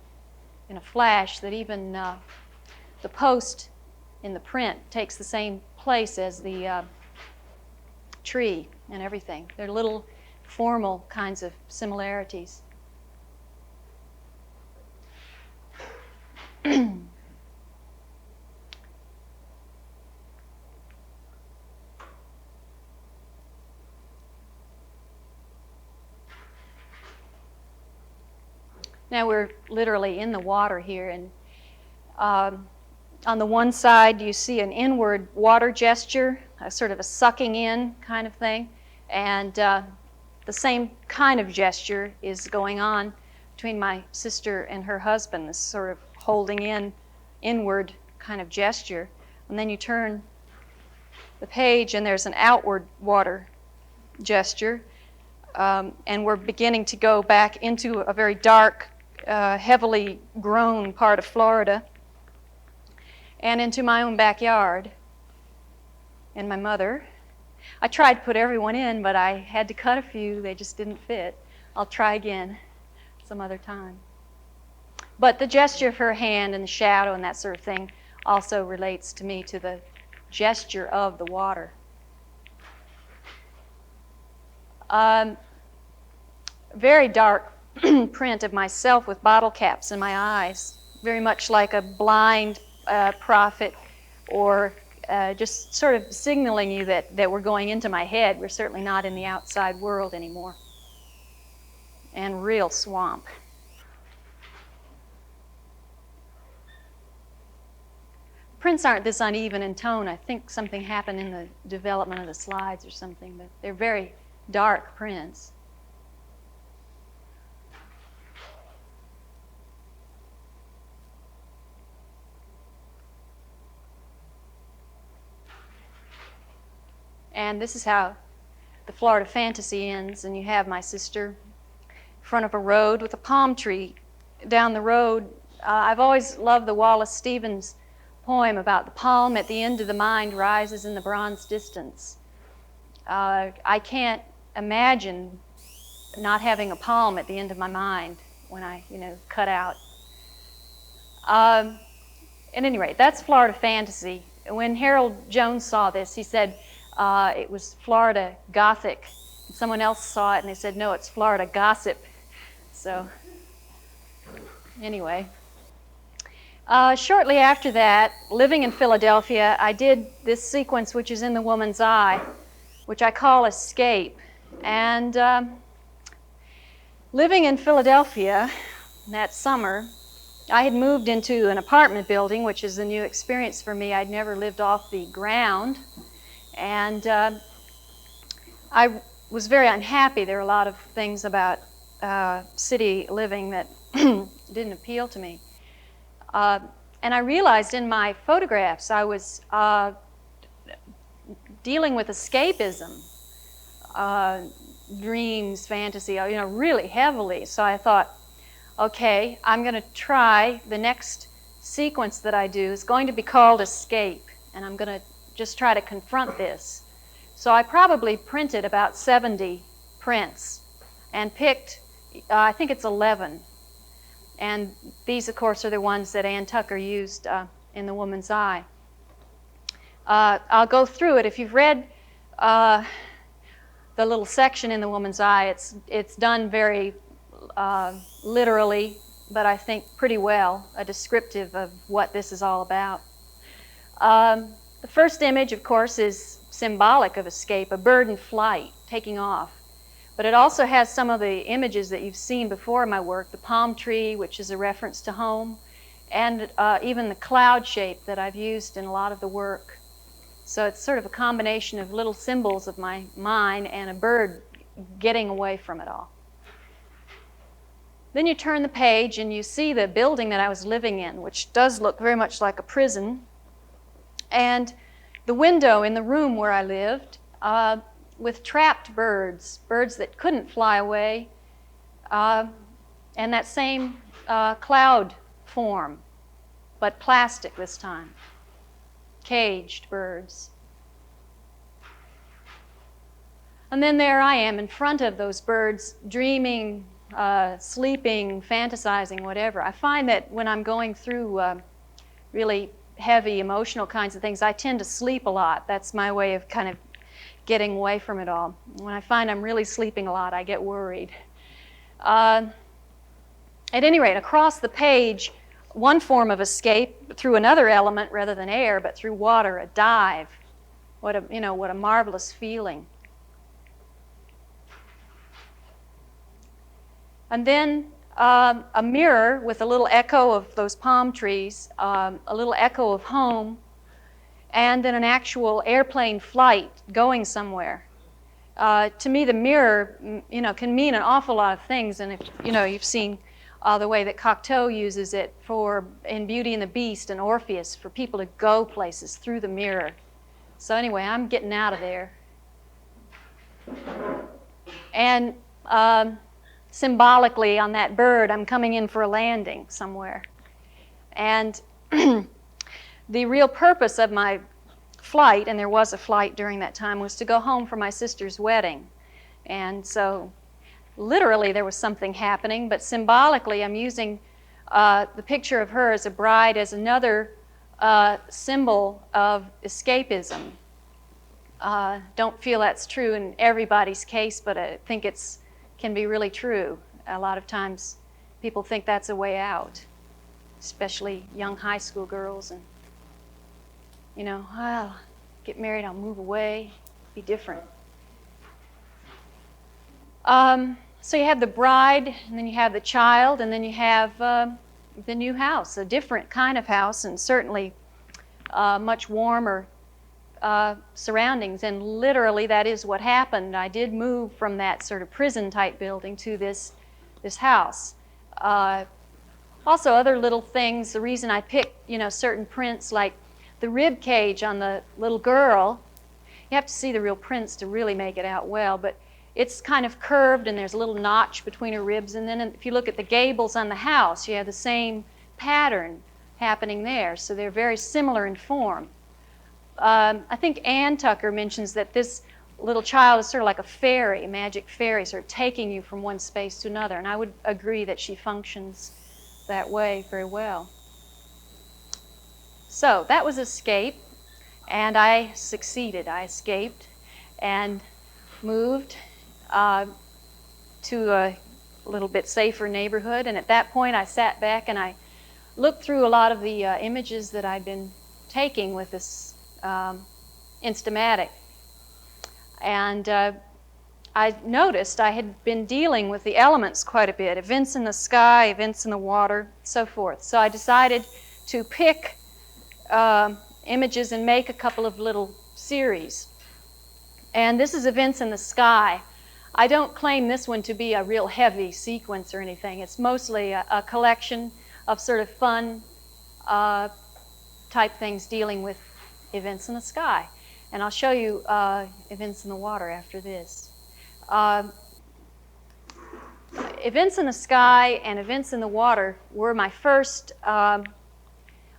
Speaker 2: in a flash that even the post in the print takes the same place as the tree and everything. They're little formal kinds of similarities. Now we're literally in the water here, and on the one side you see an inward water gesture, a sort of a sucking in kind of thing, and the same kind of gesture is going on between my sister and her husband, this sort of holding in, inward kind of gesture. And then you turn the page and there's an outward water gesture, and we're beginning to go back into a very dark, heavily grown part of Florida, and into my own backyard and my mother. I tried to put everyone in, but I had to cut a few. They just didn't fit. I'll try again some other time. But the gesture of her hand and the shadow and that sort of thing also relates to me to the gesture of the water. Very dark print of myself with bottle caps in my eyes, very much like a blind prophet, or just sort of signaling you that we're going into my head. We're certainly not in the outside world anymore. And real swamp. Prints aren't this uneven in tone. I think something happened in the development of the slides or something, but they're very dark prints. And this is how the Florida Fantasy ends, and you have my sister in front of a road with a palm tree down the road. I've always loved the Wallace Stevens poem about the palm at the end of the mind rises in the bronze distance. I can't imagine not having a palm at the end of my mind when I, cut out. At any rate, that's Florida Fantasy. When Harold Jones saw this, he said, it was Florida Gothic. And someone else saw it and they said, no, it's Florida Gossip. So, anyway. Shortly after that, living in Philadelphia, I did this sequence which is in The Woman's Eye, which I call Escape. And living in Philadelphia that summer, I had moved into an apartment building, which is a new experience for me. I'd never lived off the ground. And I was very unhappy. There were a lot of things about city living that didn't appeal to me. And I realized in my photographs I was dealing with escapism. dreams, fantasy, really heavily. So I thought, okay, I'm going to try the next sequence that I do is going to be called Escape, and I'm going to just try to confront this. So I probably printed about 70 prints and picked, I think it's 11. And these, of course, are the ones that Ann Tucker used in The Woman's Eye. I'll go through it. If you've read the little section in The Woman's Eye, it's done very literally, but I think pretty well, descriptive of what this is all about. The first image, of course, is symbolic of escape, a bird in flight, taking off. But it also has some of the images that you've seen before in my work, the palm tree, which is a reference to home, and even the cloud shape that I've used in a lot of the work. So it's sort of a combination of little symbols of my mind and a bird getting away from it all. Then you turn the page and you see the building that I was living in, which does look very much like a prison. And the window in the room where I lived with trapped birds that couldn't fly away, and that same cloud form, but plastic this time, caged birds. And then there I am in front of those birds, dreaming, sleeping, fantasizing, whatever. I find that when I'm going through really heavy emotional kinds of things, I tend to sleep a lot. That's my way of kind of getting away from it all. When I find I'm really sleeping a lot, I get worried. At any rate, across the page, one form of escape through another element rather than air, but through water, a dive. What a marvelous feeling. And then a mirror with a little echo of those palm trees, a little echo of home, and then an actual airplane flight going somewhere. To me, the mirror, can mean an awful lot of things. And if you've seen the way that Cocteau uses it in Beauty and the Beast and Orpheus for people to go places through the mirror. So anyway, I'm getting out of there. And symbolically on that bird, I'm coming in for a landing somewhere. And the real purpose of my flight, and there was a flight during that time, was to go home for my sister's wedding. And so literally there was something happening, but symbolically I'm using the picture of her as a bride as another symbol of escapism. Don't feel that's true in everybody's case, but I think it can be really true. A lot of times people think that's a way out, especially young high school girls. And I'll get married, I'll move away, be different. So you have the bride, and then you have the child, and then you have the new house, a different kind of house, and certainly much warmer surroundings. And literally that is what happened. I did move from that sort of prison-type building to this house. Also, other little things, the reason I picked certain prints like the rib cage on the little girl, you have to see the real prints to really make it out well, but it's kind of curved and there's a little notch between her ribs. And then if you look at the gables on the house, you have the same pattern happening there. So they're very similar in form. I think Ann Tucker mentions that this little child is sort of like a fairy, a magic fairy, sort of taking you from one space to another. And I would agree that she functions that way very well. So that was Escape, and I succeeded. I escaped and moved to a little bit safer neighborhood. And at that point, I sat back and I looked through a lot of the images that I'd been taking with this Instamatic. And I noticed I had been dealing with the elements quite a bit, events in the sky, events in the water, so forth. So I decided to pick images and make a couple of little series. And this is Events in the Sky. I don't claim this one to be a real heavy sequence or anything. It's mostly a collection of sort of fun type things dealing with events in the sky. And I'll show you events in the water after this. Uh, Events in the Sky and Events in the Water were my first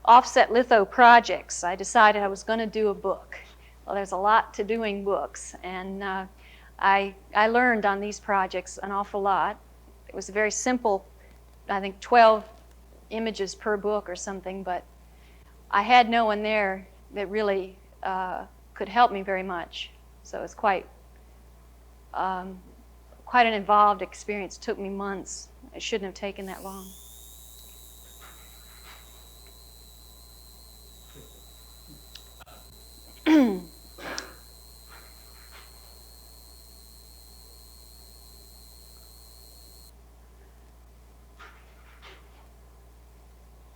Speaker 2: offset litho projects. I decided I was going to do a book. Well, there's a lot to doing books, and I learned on these projects an awful lot. It was a very simple, I think 12 images per book or something, but I had no one there that really could help me very much. So it's quite an involved experience. It took me months. It shouldn't have taken that long.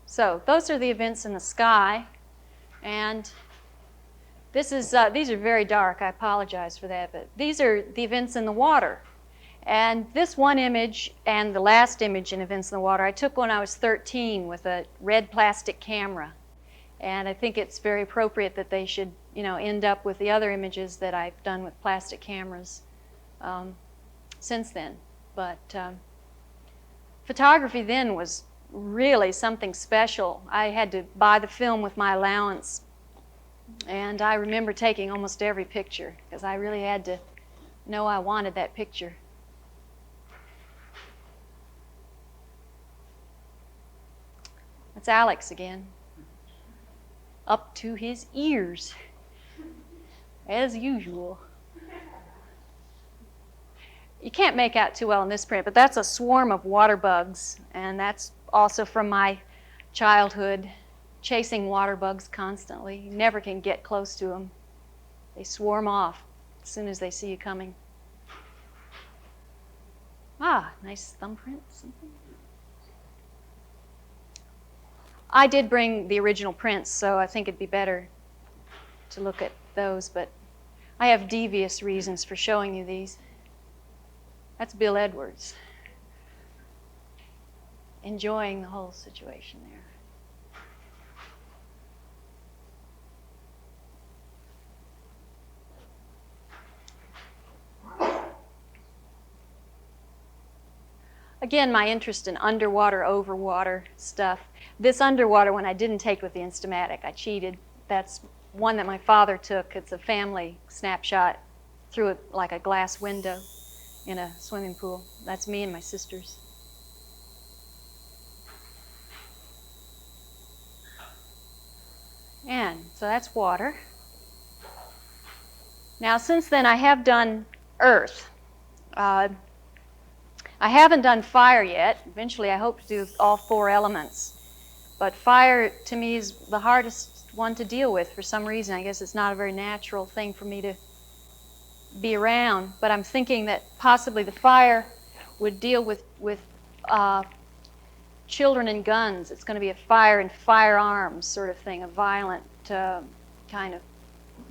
Speaker 2: So those are the events in the sky, and this is these are very dark. I apologize for that, but these are the events in the water. And this one image and the last image in Events in the Water I took when I was 13 with a red plastic camera. And I think it's very appropriate that they should, end up with the other images that I've done with plastic cameras since then. But photography then was really something special. I had to buy the film with my allowance. And I remember taking almost every picture because I really had to know I wanted that picture. That's Alex again, up to his ears, as usual. You can't make out too well in this print, but that's a swarm of water bugs, and that's also from my childhood, chasing water bugs constantly. You never can get close to them. They swarm off as soon as they see you coming. Ah, nice thumbprint, something. I did bring the original prints, so I think it'd be better to look at those, but I have devious reasons for showing you these. That's Bill Edwards, enjoying the whole situation there. Again, my interest in underwater, overwater stuff. This underwater one I didn't take with the Instamatic. I cheated. That's one that my father took. It's a family snapshot through it like a glass window in a swimming pool. That's me and my sisters. And so that's water. Now, since then, I have done earth. I haven't done fire yet. Eventually, I hope to do all 4 elements. But fire, to me, is the hardest one to deal with for some reason. I guess it's not a very natural thing for me to be around. But I'm thinking that possibly the fire would deal with children and guns. It's going to be a fire and firearms sort of thing, a violent kind of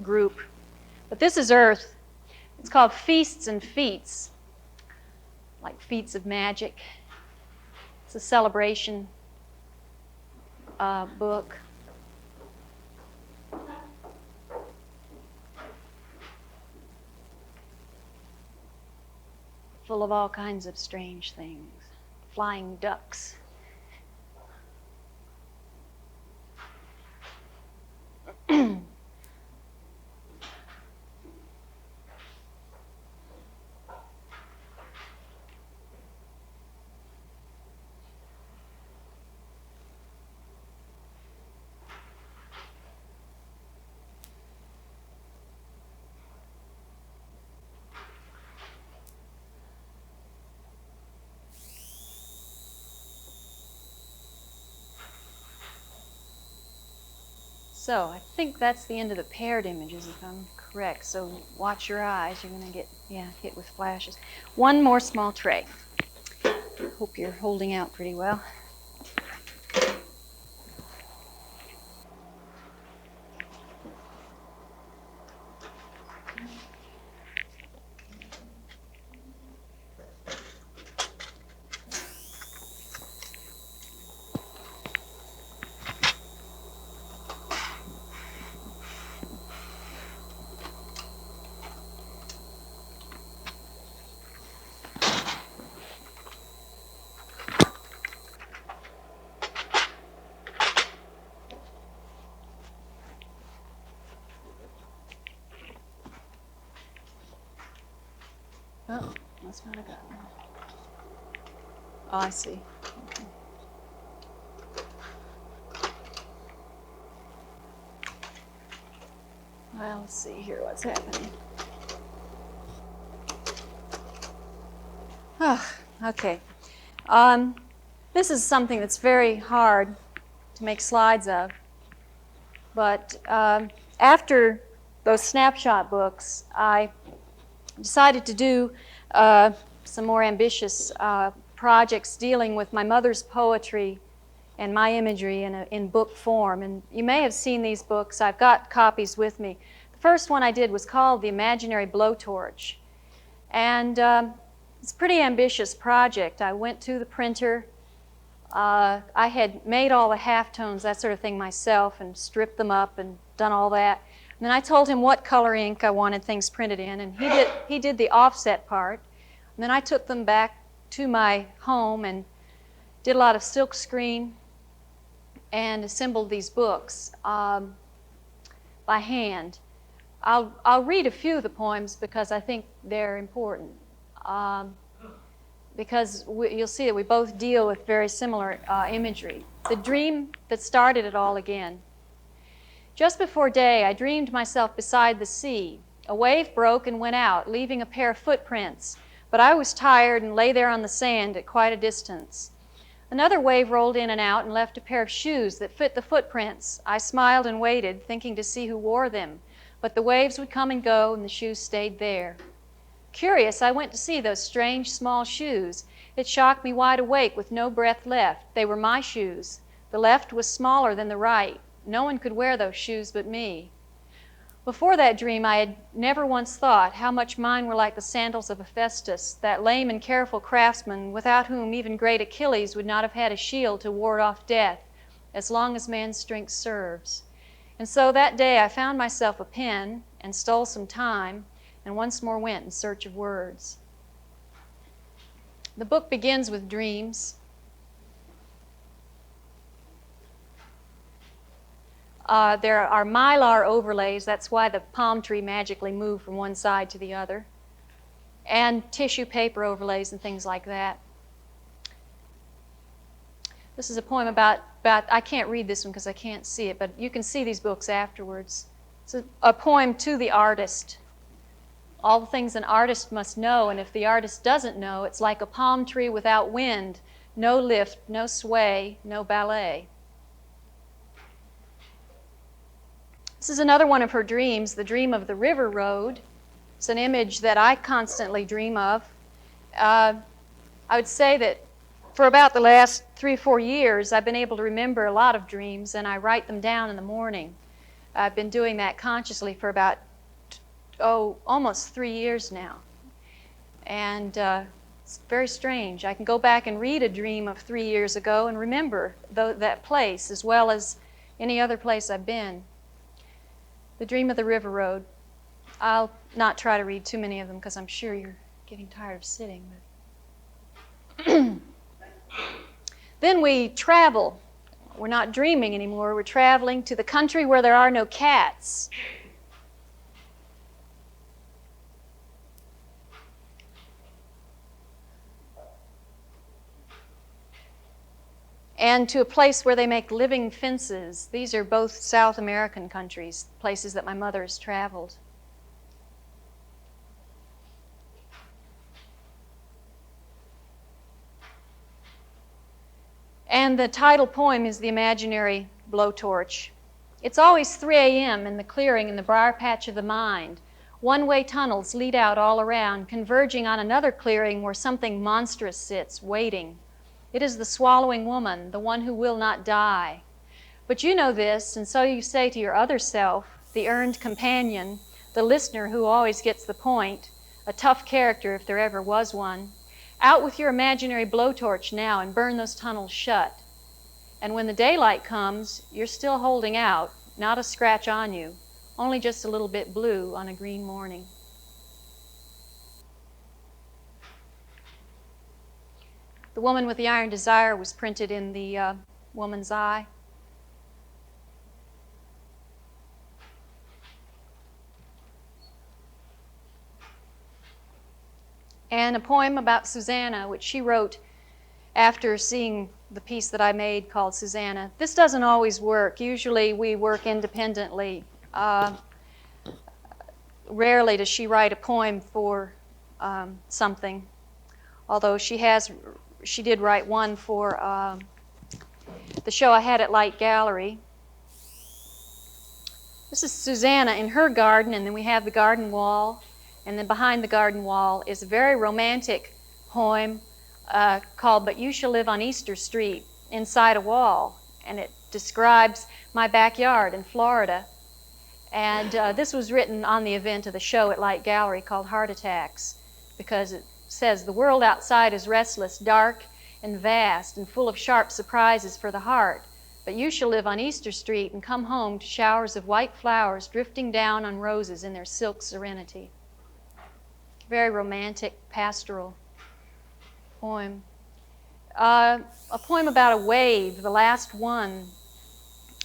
Speaker 2: group. But this is earth. It's called Feasts and Feats, like feats of magic. It's a celebration book. Full of all kinds of strange things. Flying ducks. So I think that's the end of the paired images, if I'm correct. So watch your eyes. You're going to get hit with flashes. One more small tray. Hope you're holding out pretty well. Oh, that's not a good one. Oh, I see. Okay. Well, let's see here what's happening. Oh, okay. This is something that's very hard to make slides of. But after those snapshot books, I decided to do some more ambitious projects dealing with my mother's poetry and my imagery in book form. And you may have seen these books. I've got copies with me. The first one I did was called The Imaginary Blowtorch. And it's a pretty ambitious project. I went to the printer. I had made all the halftones, that sort of thing, myself, and stripped them up and done all that. And then I told him what color ink I wanted things printed in, and he did the offset part. And then I took them back to my home and did a lot of silk screen and assembled these books by hand. I'll read a few of the poems because I think they're important. Because you'll see that we both deal with very similar imagery. The dream that started it all again. Just before day, I dreamed myself beside the sea. A wave broke and went out, leaving a pair of footprints, but I was tired and lay there on the sand at quite a distance. Another wave rolled in and out and left a pair of shoes that fit the footprints. I smiled and waited, thinking to see who wore them, but the waves would come and go and the shoes stayed there. Curious, I went to see those strange small shoes. It shocked me wide awake with no breath left. They were my shoes. The left was smaller than the right. No one could wear those shoes but me. Before that dream, I had never once thought how much mine were like the sandals of Hephaestus, that lame and careful craftsman without whom even great Achilles would not have had a shield to ward off death, as long as man's strength serves. And so that day I found myself a pen and stole some time, and once more went in search of words. The book begins with dreams. There are mylar overlays, that's why the palm tree magically moved from one side to the other, and tissue paper overlays and things like that. This is a poem about I can't read this one because I can't see it, but you can see these books afterwards. It's a poem to the artist. All the things an artist must know, and if the artist doesn't know, it's like a palm tree without wind, no lift, no sway, no ballet. This is another one of her dreams, the dream of the river road. It's an image that I constantly dream of. I would say that for about the last 3 or 4 years, I've been able to remember a lot of dreams, and I write them down in the morning. I've been doing that consciously for about almost 3 years now. And it's very strange. I can go back and read a dream of 3 years ago and remember that place as well as any other place I've been. The Dream of the River Road. I'll not try to read too many of them because I'm sure you're getting tired of sitting. But then we travel. We're not dreaming anymore. We're traveling to the country where there are no cats. And to a place where they make living fences. These are both South American countries, places that my mother has traveled. And the title poem is The Imaginary Blowtorch. It's always 3 a.m. in the clearing in the briar patch of the mind. One-way tunnels lead out all around, converging on another clearing where something monstrous sits, waiting. It is the swallowing woman, the one who will not die. But you know this, and so you say to your other self, the earned companion, the listener who always gets the point, a tough character if there ever was one, out with your imaginary blowtorch now and burn those tunnels shut. And when the daylight comes, you're still holding out, not a scratch on you, only just a little bit blue on a green morning. The Woman with the Iron Desire was printed in the Woman's Eye. and a poem about Susanna, which she wrote after seeing the piece that I made called Susanna. This doesn't always work. Usually we work independently. Rarely does she write a poem for something, although she did write one for the show I had at Light Gallery. This is Susanna in her garden, and then we have the garden wall, and then behind the garden wall is a very romantic poem called But You Shall Live on Easter Street Inside a Wall, and it describes my backyard in Florida. And this was written on the event of the show at Light Gallery called Heart Attacks, because it says, the world outside is restless, dark, and vast, and full of sharp surprises for the heart. But you shall live on Easter Street and come home to showers of white flowers drifting down on roses in their silk serenity. Very romantic, pastoral poem. A poem about a wave, the last one.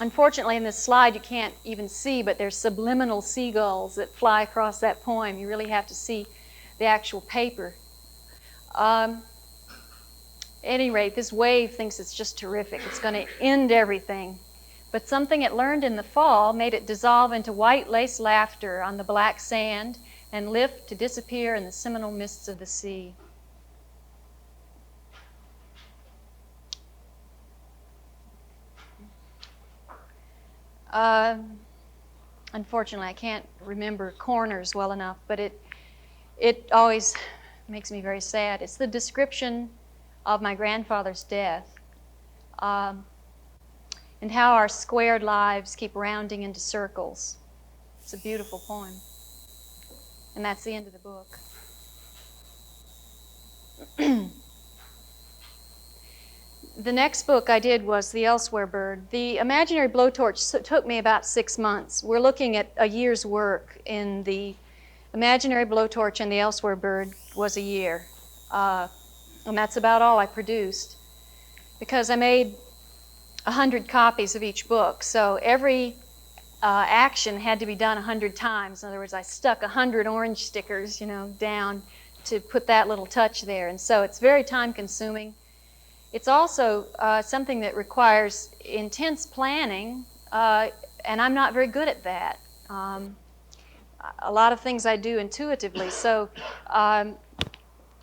Speaker 2: Unfortunately, in this slide you can't even see, but there's subliminal seagulls that fly across that poem. You really have to see the actual paper. At any rate, this wave thinks it's just terrific. It's going to end everything. But something it learned in the fall made it dissolve into white lace laughter on the black sand and lift to disappear in the seminal mists of the sea. Unfortunately, I can't remember corners well enough, but it always makes me very sad. It's the description of my grandfather's death, and how our squared lives keep rounding into circles. It's a beautiful poem. And that's the end of the book. The next book I did was The Elsewhere Bird. The Imaginary Blowtorch took me about 6 months. We're looking at a year's work in the Imaginary Blowtorch, and The Elsewhere Bird was a year. And that's about all I produced, because I made 100 copies of each book. So every action had to be done 100 times. In other words, I stuck 100 orange stickers, down to put that little touch there. And so it's very time-consuming. It's also something that requires intense planning, and I'm not very good at that. A lot of things I do intuitively, so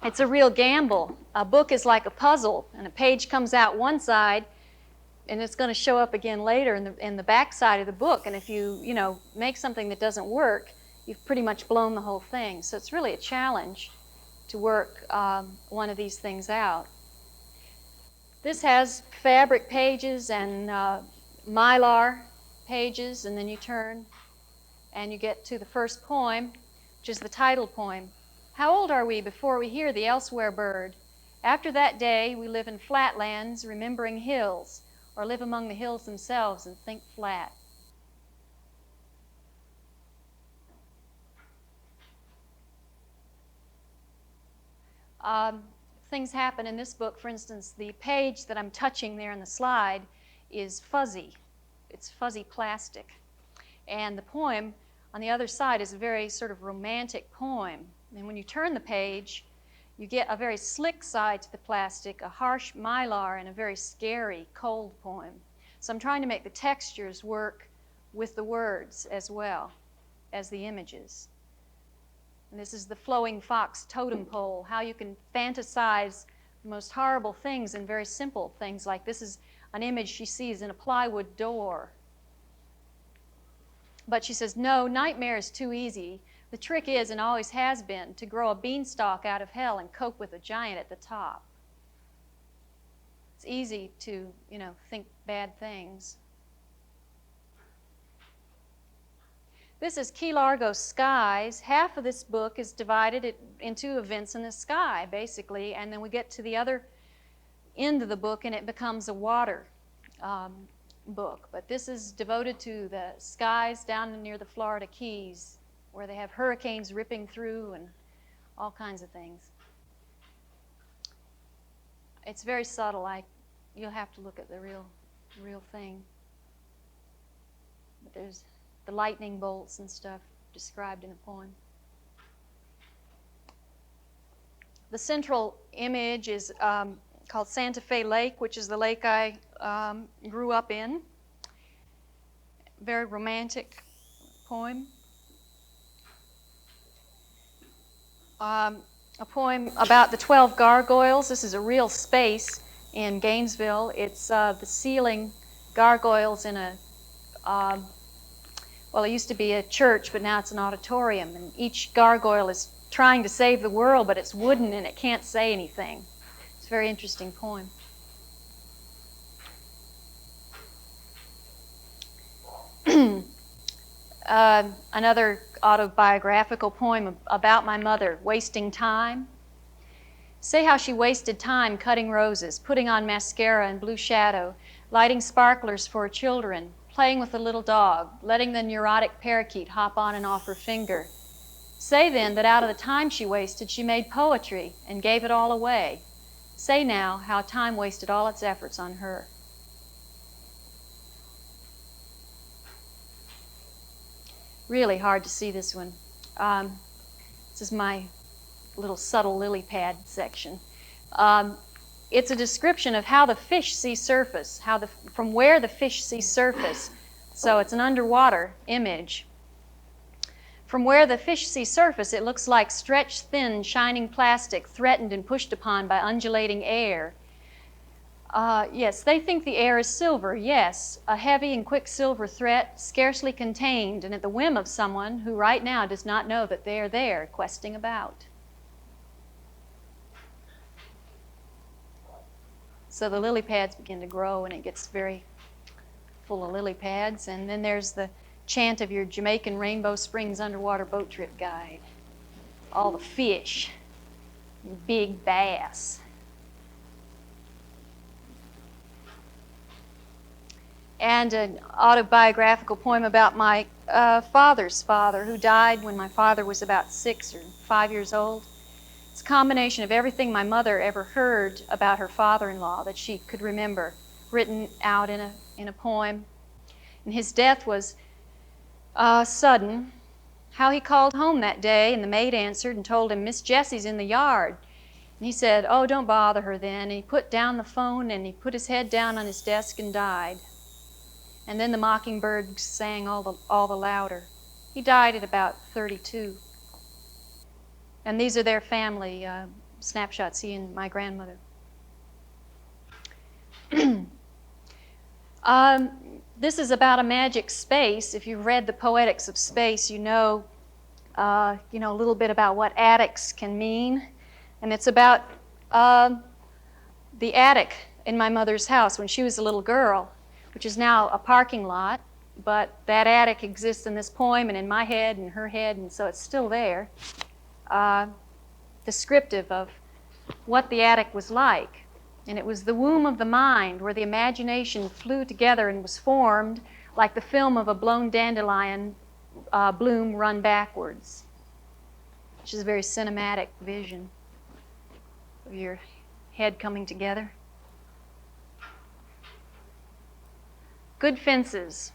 Speaker 2: it's a real gamble. A book is like a puzzle, and a page comes out one side, and it's going to show up again later in the back side of the book. And if you make something that doesn't work, you've pretty much blown the whole thing. So it's really a challenge to work one of these things out. This has fabric pages and mylar pages, and then you turn and you get to the first poem, which is the title poem. How old are we before we hear the Elsewhere Bird? After that day, we live in flatlands, remembering hills, or live among the hills themselves and think flat. Things happen in this book. For instance, the page that I'm touching there in the slide is fuzzy. It's fuzzy plastic. And the poem on the other side is a very sort of romantic poem. And when you turn the page, you get a very slick side to the plastic, a harsh mylar, and a very scary, cold poem. So I'm trying to make the textures work with the words as well as the images. And this is the flowing fox totem pole, how you can fantasize the most horrible things in very simple things, like this is an image she sees in a plywood door. But she says, no, nightmare is too easy. The trick is, and always has been, to grow a beanstalk out of hell and cope with a giant at the top. It's easy to, think bad things. This is Key Largo Skies. Half of this book is divided into events in the sky, basically, and then we get to the other end of the book and it becomes a water book. But this is devoted to the skies down near the Florida Keys, where they have hurricanes ripping through and all kinds of things. It's very subtle. You'll have to look at the real thing. But there's the lightning bolts and stuff described in the poem. The central image is called Santa Fe Lake, which is the lake I grew up in. Very romantic poem. A poem about the 12 gargoyles. This is a real space in Gainesville. It's the ceiling gargoyles in a, well, it used to be a church, but now it's an auditorium. And each gargoyle is trying to save the world, but it's wooden and it can't say anything. It's a very interesting poem. Another autobiographical poem about my mother, Wasting Time. Say how she wasted time cutting roses, putting on mascara and blue shadow, lighting sparklers for her children, playing with the little dog, letting the neurotic parakeet hop on and off her finger. Say then that out of the time she wasted, she made poetry and gave it all away. Say now how time wasted all its efforts on her. Really hard to see this one. This is my little subtle lily pad section. It's a description of how the fish see surface, from where the fish see surface. So it's an underwater image. From where the fish see surface, it looks like stretched, thin, shining plastic threatened and pushed upon by undulating air. Yes, they think the air is silver, yes, a heavy and quicksilver threat, scarcely contained and at the whim of someone who right now does not know that they are there, questing about. So the lily pads begin to grow and it gets very full of lily pads. And then there's the chant of your Jamaican Rainbow Springs underwater boat trip guide. All the fish, big bass. And an autobiographical poem about my father's father, who died when my father was about 6 or 5 years old. It's a combination of everything my mother ever heard about her father-in-law that she could remember, written out in a poem. And his death was sudden. How he called home that day, and the maid answered and told him, "Miss Jessie's in the yard." And he said, "Oh, don't bother her then." And he put down the phone and he put his head down on his desk and died. And then the mockingbird sang all the louder. He died at about 32. And these are their family snapshots, he and my grandmother. This is about a magic space. If you've read The Poetics of Space, you know a little bit about what attics can mean. And it's about the attic in my mother's house when she was a little girl, which is now a parking lot, but that attic exists in this poem and in my head and her head, and so it's still there, descriptive of what the attic was like. And it was the womb of the mind where the imagination flew together and was formed like the film of a blown dandelion bloom run backwards, which is a very cinematic vision of your head coming together. Good fences.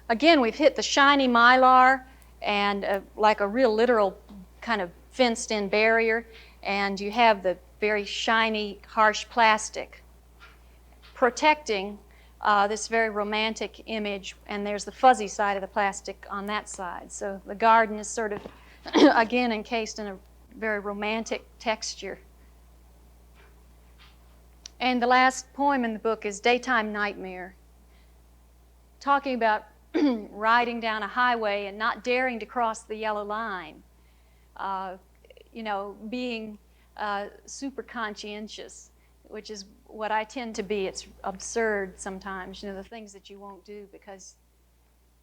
Speaker 2: Again, we've hit the shiny mylar and like a real literal kind of fenced-in barrier, and you have the very shiny, harsh plastic protecting this very romantic image, and there's the fuzzy side of the plastic on that side. So the garden is sort of, again, encased in a very romantic texture. And the last poem in the book is Daytime Nightmare, talking about riding down a highway and not daring to cross the yellow line, being super conscientious, which is what I tend to be. It's absurd sometimes, the things that you won't do because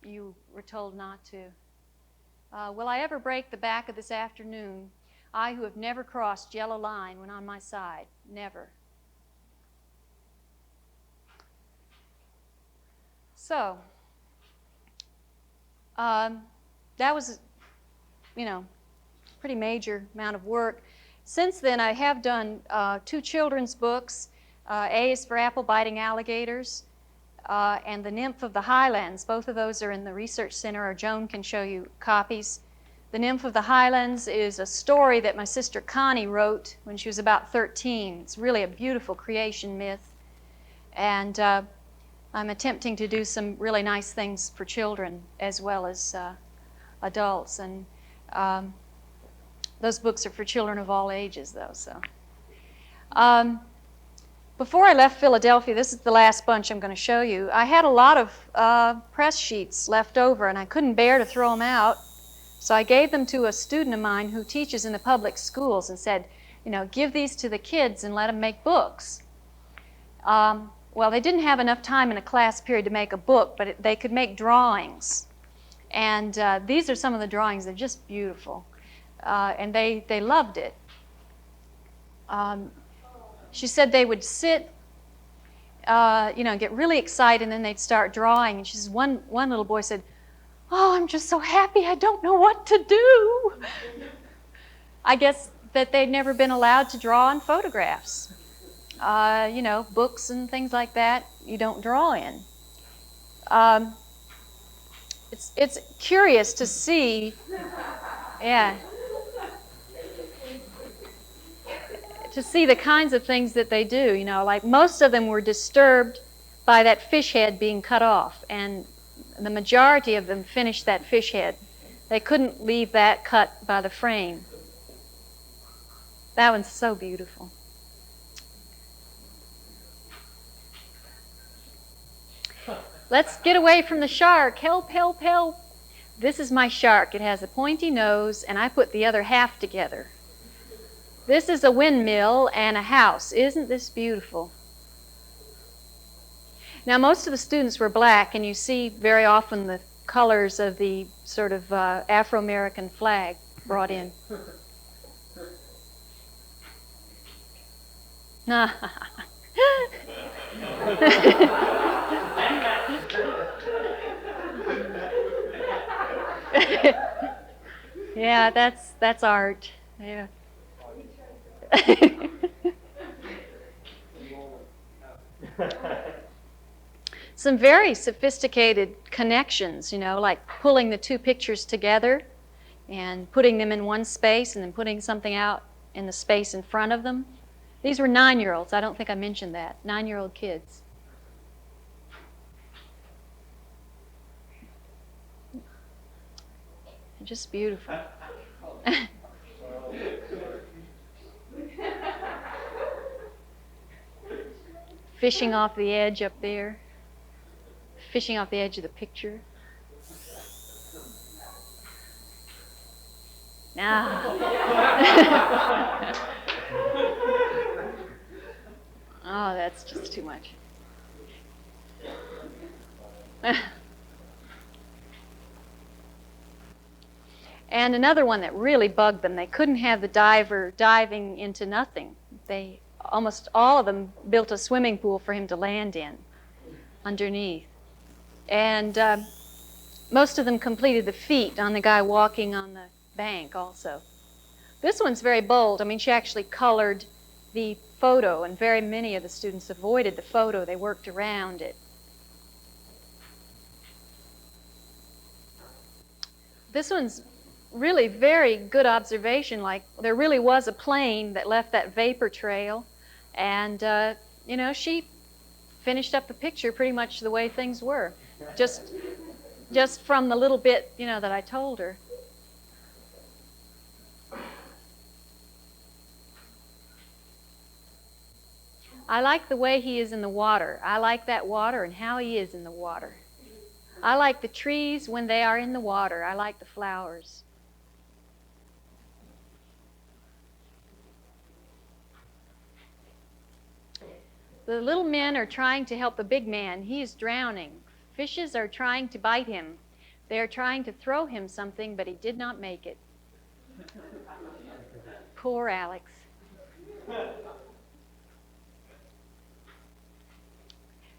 Speaker 2: you were told not to. Will I ever break the back of this afternoon? I who have never crossed yellow line when on my side, never. So, that was, pretty major amount of work. Since then, I have done 2 children's books. A is for Apple-Biting Alligators, and The Nymph of the Highlands. Both of those are in the Research Center, or Joan can show you copies. The Nymph of the Highlands is a story that my sister Connie wrote when she was about 13. It's really a beautiful creation myth. And I'm attempting to do some really nice things for children as well as adults. And those books are for children of all ages, though. So, before I left Philadelphia, this is the last bunch I'm going to show you. I had a lot of press sheets left over, and I couldn't bear to throw them out. So I gave them to a student of mine who teaches in the public schools and said, you know, give these to the kids and let them make books. Well, they didn't have enough time in a class period to make a book, but they could make drawings. And these are some of the drawings. They're just beautiful. And they loved it. She said they would sit, get really excited, and then they'd start drawing. And she says, one little boy said, "Oh, I'm just so happy, I don't know what to do." I guess that they'd never been allowed to draw on photographs. Books and things like that, you don't draw in. It's curious to see, to see the kinds of things that they do. Like most of them were disturbed by that fish head being cut off, and the majority of them finished that fish head. They couldn't leave that cut by the frame. That one's so beautiful. Let's get away from the shark. Help, help, help. This is my shark. It has a pointy nose, and I put the other half together. This is a windmill and a house. Isn't this beautiful? Now, most of the students were black, and you see very often the colors of the sort of Afro-American flag brought in. Yeah, that's art. Yeah. Some very sophisticated connections, like pulling the two pictures together and putting them in one space and then putting something out in the space in front of them. These were 9-year-olds. I don't think I mentioned that. 9-year-old kids. Just beautiful. Fishing off the edge up there. Fishing off the edge of the picture. Oh, that's just too much. And another one that really bugged them, they couldn't have the diver diving into nothing. Almost all of them built a swimming pool for him to land in underneath. And most of them completed the feet on the guy walking on the bank also. This one's very bold. I mean, she actually colored the photo, and very many of the students avoided the photo. They worked around it. This one's really very good observation. Like, there really was a plane that left that vapor trail, and she finished up the picture pretty much the way things were, just from the little bit that I told her. I like the way he is in the water. I like that water and how he is in the water. I like the trees when they are in the water. I like the flowers. The little men are trying to help the big man. He is drowning. Fishes are trying to bite him. They are trying to throw him something, but he did not make it. Poor Alex.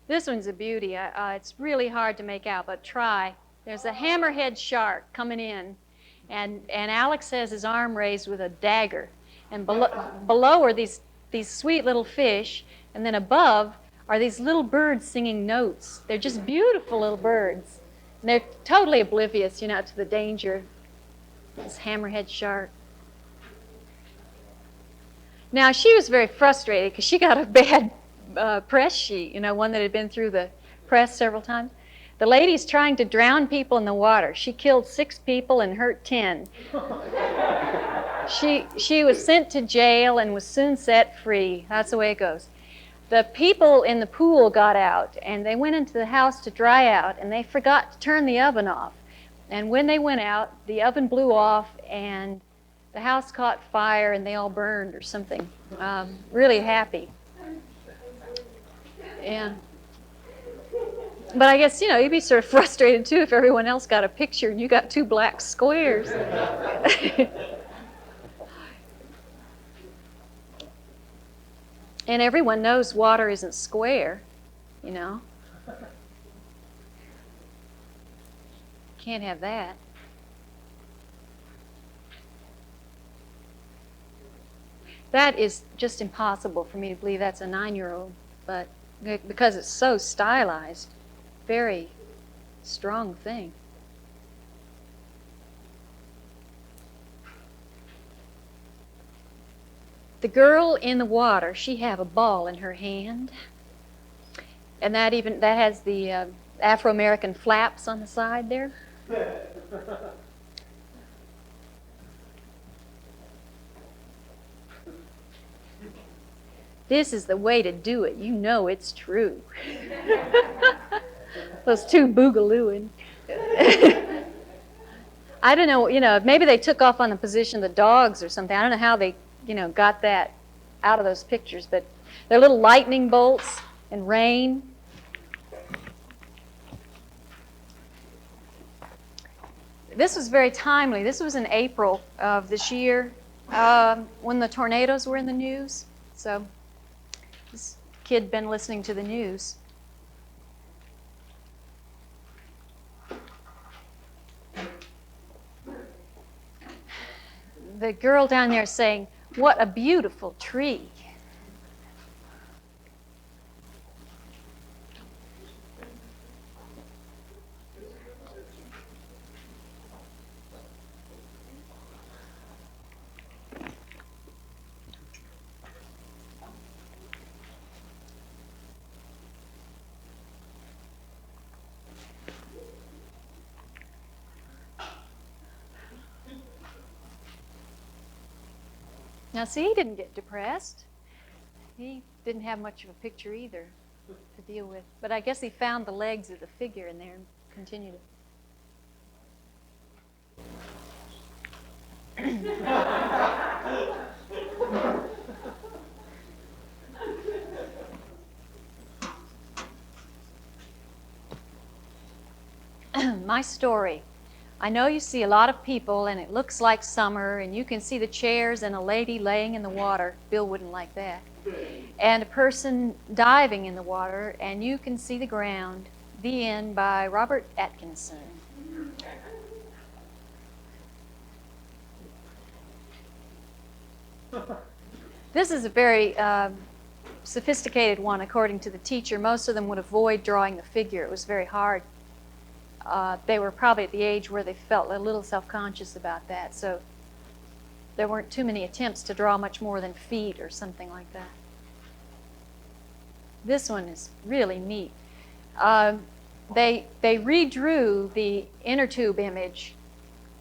Speaker 2: This one's a beauty. It's really hard to make out, but try. There's a hammerhead shark coming in, and Alex has his arm raised with a dagger. And below are these sweet little fish, and then above are these little birds singing notes. They're just beautiful little birds. And they're totally oblivious, to the danger This hammerhead shark. Now, she was very frustrated because she got a bad press sheet, one that had been through the press several times. The lady's trying to drown people in the water. She killed 6 people and hurt 10. She was sent to jail and was soon set free. That's the way it goes. The people in the pool got out, and they went into the house to dry out, and they forgot to turn the oven off. And when they went out, the oven blew off, and the house caught fire, and they all burned or something. Really happy. And, but I guess, you'd be sort of frustrated, too, if everyone else got a picture and you got 2 black squares. And everyone knows water isn't square, Can't have that. That is just impossible for me to believe that's a 9-year-old, but because it's so stylized, very strong thing. The girl in the water, she have a ball in her hand, and that has the Afro-American flaps on the side there. This is the way to do it. It's true. Those 2 boogalooing. I don't know, maybe they took off on the position of the dogs or something. I don't know how they, got that out of those pictures, but they're little lightning bolts and rain. This was very timely. This was in April of this year when the tornadoes were in the news. So this kid had been listening to the news. The girl down there saying, "What a beautiful tree." Now, see, he didn't get depressed. He didn't have much of a picture either to deal with. But I guess he found the legs of the figure in there and continued it. My story. I know you see a lot of people and it looks like summer and you can see the chairs and a lady laying in the water. Bill wouldn't like that. And a person diving in the water and you can see the ground. The End by Robert Atkinson. This is a very sophisticated one according to the teacher. Most of them would avoid drawing the figure. It was very hard. They were probably at the age where they felt a little self-conscious about that, so there weren't too many attempts to draw much more than feet or something like that. This one is really neat. They redrew the inner tube image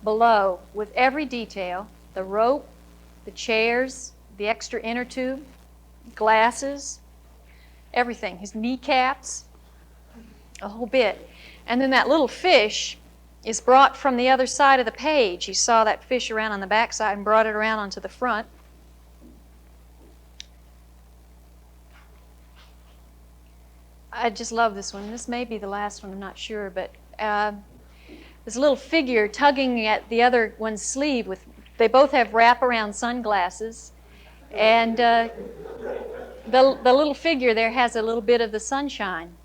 Speaker 2: below with every detail, the rope, the chairs, the extra inner tube, glasses, everything, his kneecaps, a whole bit. And then that little fish is brought from the other side of the page. He saw that fish around on the back side and brought it around onto the front. I just love this one. This may be the last one, I'm not sure, but this little figure tugging at the other one's sleeve. They both have wraparound sunglasses, and the little figure there has a little bit of the sunshine.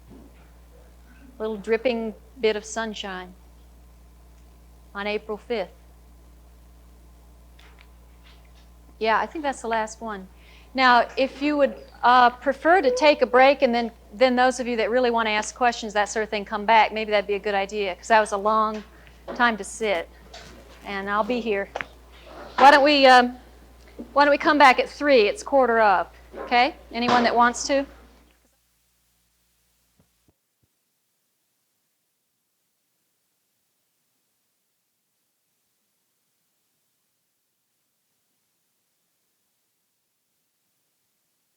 Speaker 2: Little dripping bit of sunshine on April 5th. Yeah, I think that's the last one. Now, if you would prefer to take a break and then those of you that really want to ask questions, that sort of thing, come back, maybe that'd be a good idea, because that was a long time to sit. and I'll be here. Why don't we come back at 3? It's 2:45. Okay? Anyone that wants to?